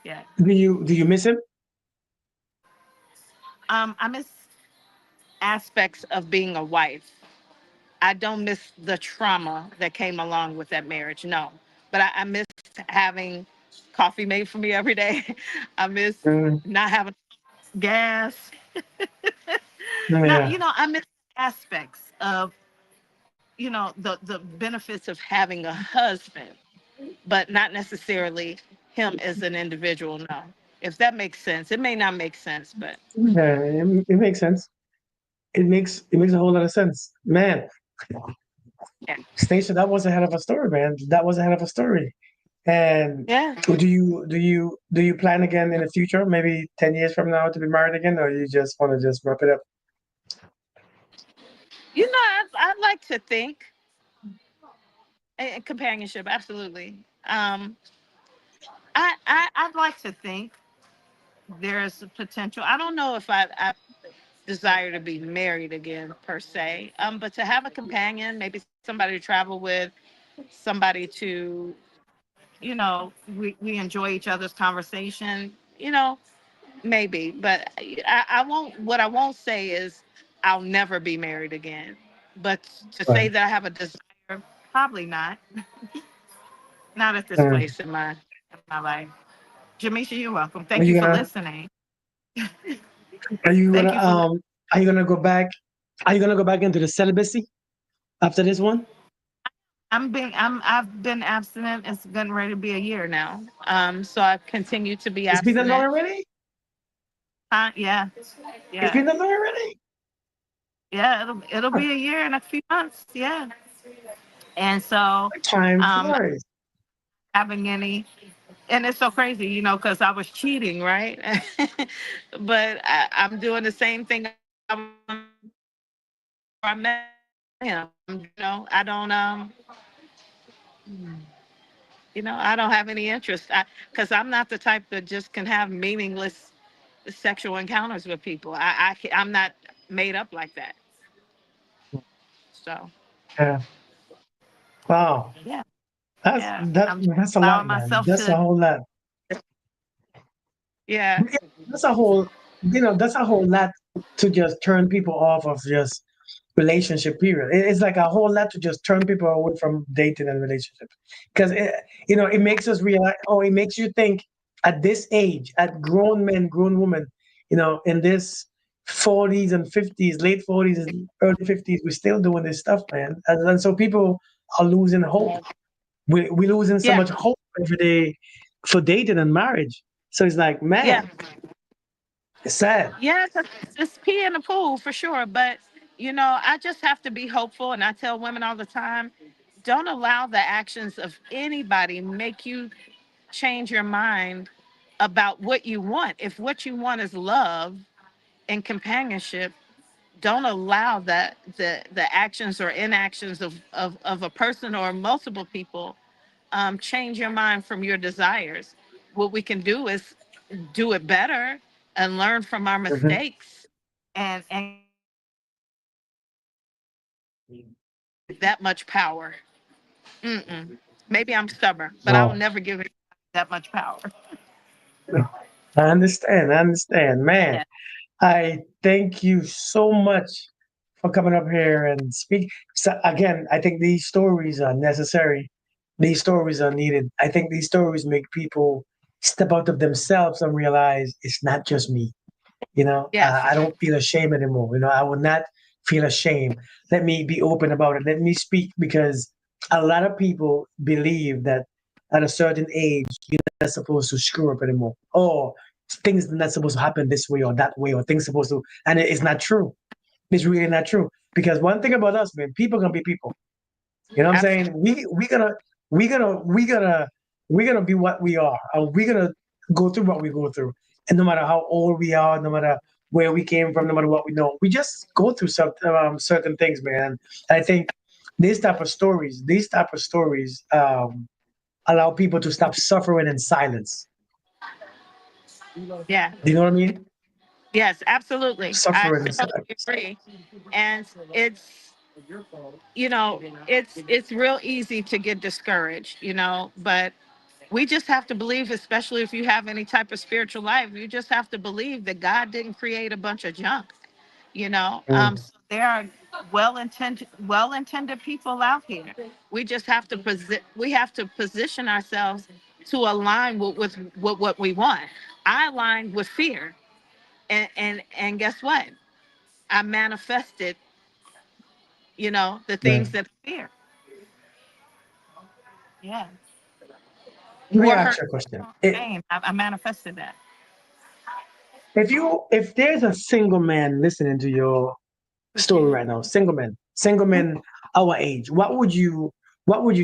Yeah. do you miss him? I miss aspects of being a wife. I don't miss the trauma that came along with that marriage. No, but I miss having coffee made for me every day. I miss Mm, not having gas. Not, yeah. I miss aspects of, the benefits of having a husband, but not necessarily him as an individual. No, if that makes sense, it may not make sense, but Yeah, it makes sense. It makes a whole lot of sense, man. yeah, Station, that was a hell of a story, man. That was a hell of a story. And yeah. do you plan again in the future, maybe 10 years from now, to be married again, or you just want to just wrap it up? I'd like to think companionship, absolutely. Um, I'd like to think there's a potential. I don't know if I desire to be married again per se, but to have a companion, maybe somebody to travel with, somebody to, we enjoy each other's conversation, maybe. But I won't. What I won't say is I'll never be married again. But to say Right. that I have a desire, probably not. Not at this Mm. place in my life. Jamisha, you're welcome. Are Thank you you for gonna listening. are you Thank gonna you for listening. are you gonna go back? Are you gonna go back into the celibacy after this one? I've been abstinent. It's getting ready to be a year now. So I've continued to be It's been that long abstinent. already. Yeah, It's yeah, been that long already. yeah. It'll be a year in a few months. Yeah. And so, Time um, flies. having any, and it's so crazy, because I was cheating, right? But I'm doing the same thing I was doing before I met him. I don't, I don't have any interest. Because I'm not the type that just can have meaningless sexual encounters with people. I'm not made up like that. So Yeah. Wow. yeah, That's yeah. that. I'm That's a lot, allowing man. myself That's a to, whole lot. yeah, Yeah, that's a whole. That's a whole lot to just turn people off of just relationship. Period. It's like a whole lot to just turn people away from dating and relationships because it makes us realize. Oh, it makes you think at this age, at grown men, grown women, in this 40s and 50s, late 40s and early 50s, we're still doing this stuff, man. And so people are losing hope. We're losing so yeah, much hope every day for dating and marriage. So it's like, yeah. man, it's sad. Yeah, it's pee in the pool for sure. But, I just have to be hopeful. And I tell women all the time, don't allow the actions of anybody make you change your mind about what you want. If what you want is love and companionship, don't allow that the actions or inactions of a person or multiple people change your mind from your desires. What we can do is do it better and learn from our Hmm. mistakes and that much power. Mm-mm. Maybe I'm stubborn, but I will Oh, never give it that much power. I understand. I understand, man. Yeah. I thank you so much for coming up here and speak. So again, I think these stories are necessary. These stories are needed. I think these stories make people step out of themselves and realize it's not just me. Yes. I don't feel ashamed anymore. I will not feel ashamed. Let me be open about it. Let me speak because a lot of people believe that at a certain age, you're not supposed to screw up anymore. Or things are not supposed to happen this way or that way, or things supposed to, and it's not true. It's really not true. Because one thing about us, man, people gonna be people. You know what I'm saying? Absolutely. We gonna be what we are, and we're gonna go through what we go through. And no matter how old we are, no matter where we came from, no matter what we know, we just go through some certain things, man. And I think these type of stories, allow people to stop suffering in silence. Yeah. Do you know what I mean? Yes, absolutely. I Suffering in totally silence. agree. And it's real easy to get discouraged, but we just have to believe, especially if you have any type of spiritual life, you just have to believe that God didn't create a bunch of junk. Mm, So there are well intended people out here. We just have to position ourselves to align with what we want. I aligned with fear, and guess what? I manifested, the things right. that I fear. Yeah. Let me More ask hurt, you a question. pain. I manifested that. If there's a single man listening to your story right now, single men our age, what would you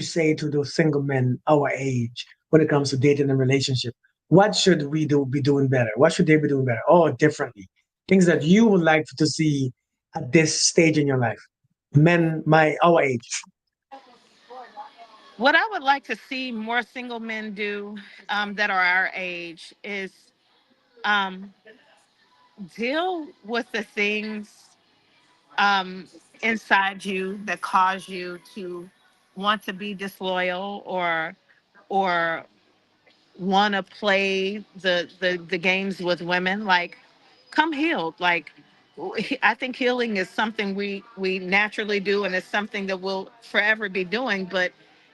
say to those single men our age when it comes to dating and relationship? What should we be doing better? What should they be doing better or differently? Things that you would like to see at this stage in your life. Men our age. What I would like to see more single men do, that are our age, is um, deal with the things um, inside you that cause you to want to be disloyal, or want to play the games with women. Like, come healed. Like, I think healing is something we naturally do, and it's something that we'll forever be doing. But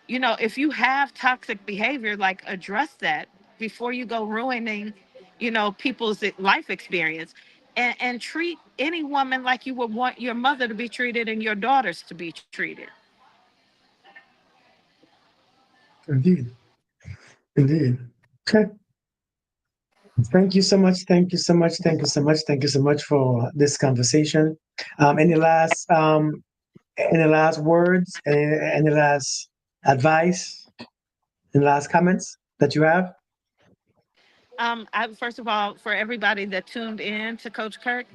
if you have toxic behavior, like, address that before you go ruining people's life experience. And treat any woman like you would want your mother to be treated and your daughters to be treated. Indeed. Indeed. Okay. Thank you so much. Thank you so much. Thank you so much. Thank you so much for this conversation. Any last words? Any last advice? Any last comments that you have? First of all, for everybody that tuned in to Coach Kirk,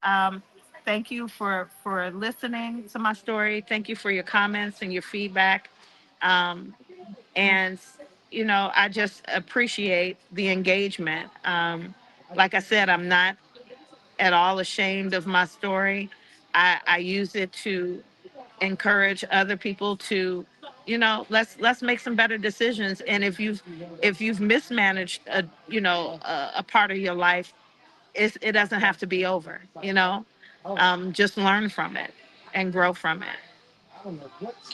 um, thank you for listening to my story. Thank you for your comments and your feedback. Um, and I just appreciate the engagement. Like I said, I'm not at all ashamed of my story. I use it to encourage other people to, let's make some better decisions. And if you've mismanaged a part of your life, it doesn't have to be over. Just learn from it and grow from it.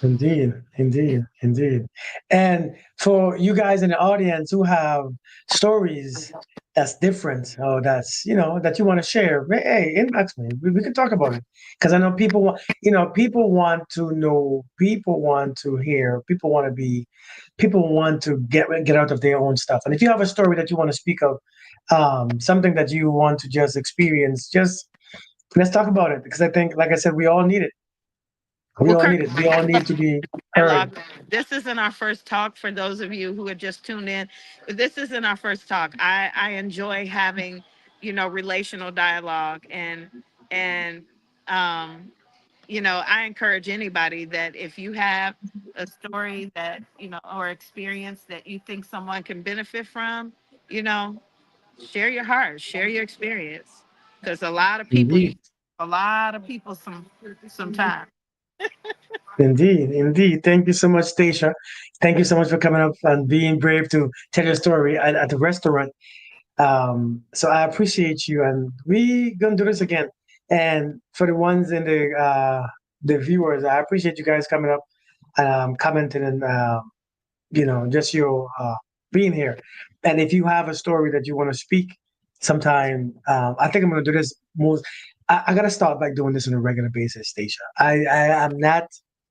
Indeed, indeed, indeed. And for you guys in the audience who have stories that's different or that you want to share, hey, inbox me. We can talk about it because I know people want to know, people want to hear, people want to get out of their own stuff. And if you have a story that you want to speak of, something that you want to just experience, just let's talk about it because I think, like I said, we all need it. We Well, all Kirk, need it. We all need to be heard. dialogue. This isn't our first talk. For those of you who had just tuned in, this isn't our first talk. I enjoy having relational dialogue, and Um, I encourage anybody that if you have a story that, or experience that you think someone can benefit from, you know, share your heart, share your experience. Because Indeed. a lot of people sometimes. Indeed, indeed. Thank you so much, Stacia. Thank you so much for coming up and being brave to tell your story at the restaurant. So I appreciate you, and we gonna do this again. And for the ones in the viewers, I appreciate you guys coming up, commenting, and just your being here. And if you have a story that you want to speak sometime, I think I'm going to do this most. I got to start by doing this on a regular basis, Stacia. I am not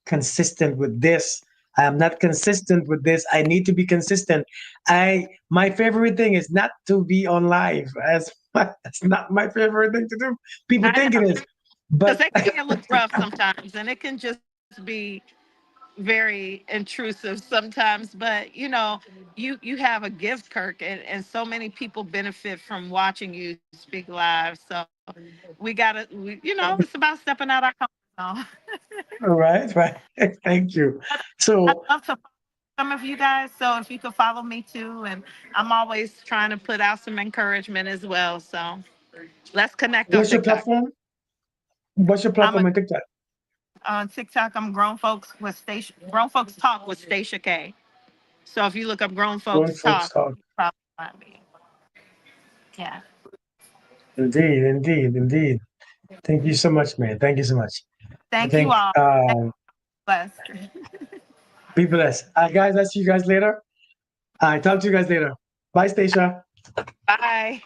consistent with this. I am not consistent with this. I need to be consistent. My favorite thing is not to be on live. That's not my favorite thing to do. People I think it know. is, Because but it can look rough sometimes and it can just be very intrusive sometimes, but you have a gift, Kirk, and so many people benefit from watching you speak live. So it's about stepping out our comfort zone. all right, right. Thank you. But I'd So love to follow some of you guys, so if you could follow me too, and I'm always trying to put out some encouragement as well, so let's connect on what's your TikTok. platform? What's your I'm platform on TikTok? on TikTok. I'm Grown Folks Talk with Stacia K. So if you look up Grown Grown Folks folks Talk, talk. you probably find me. Yeah. Indeed, indeed, indeed. Thank you so much, man. Thank you so much. I Thank you think all. Blessed. be blessed. Guys, I'll see you guys later. I talk to you guys later. Bye, Stacia. Bye.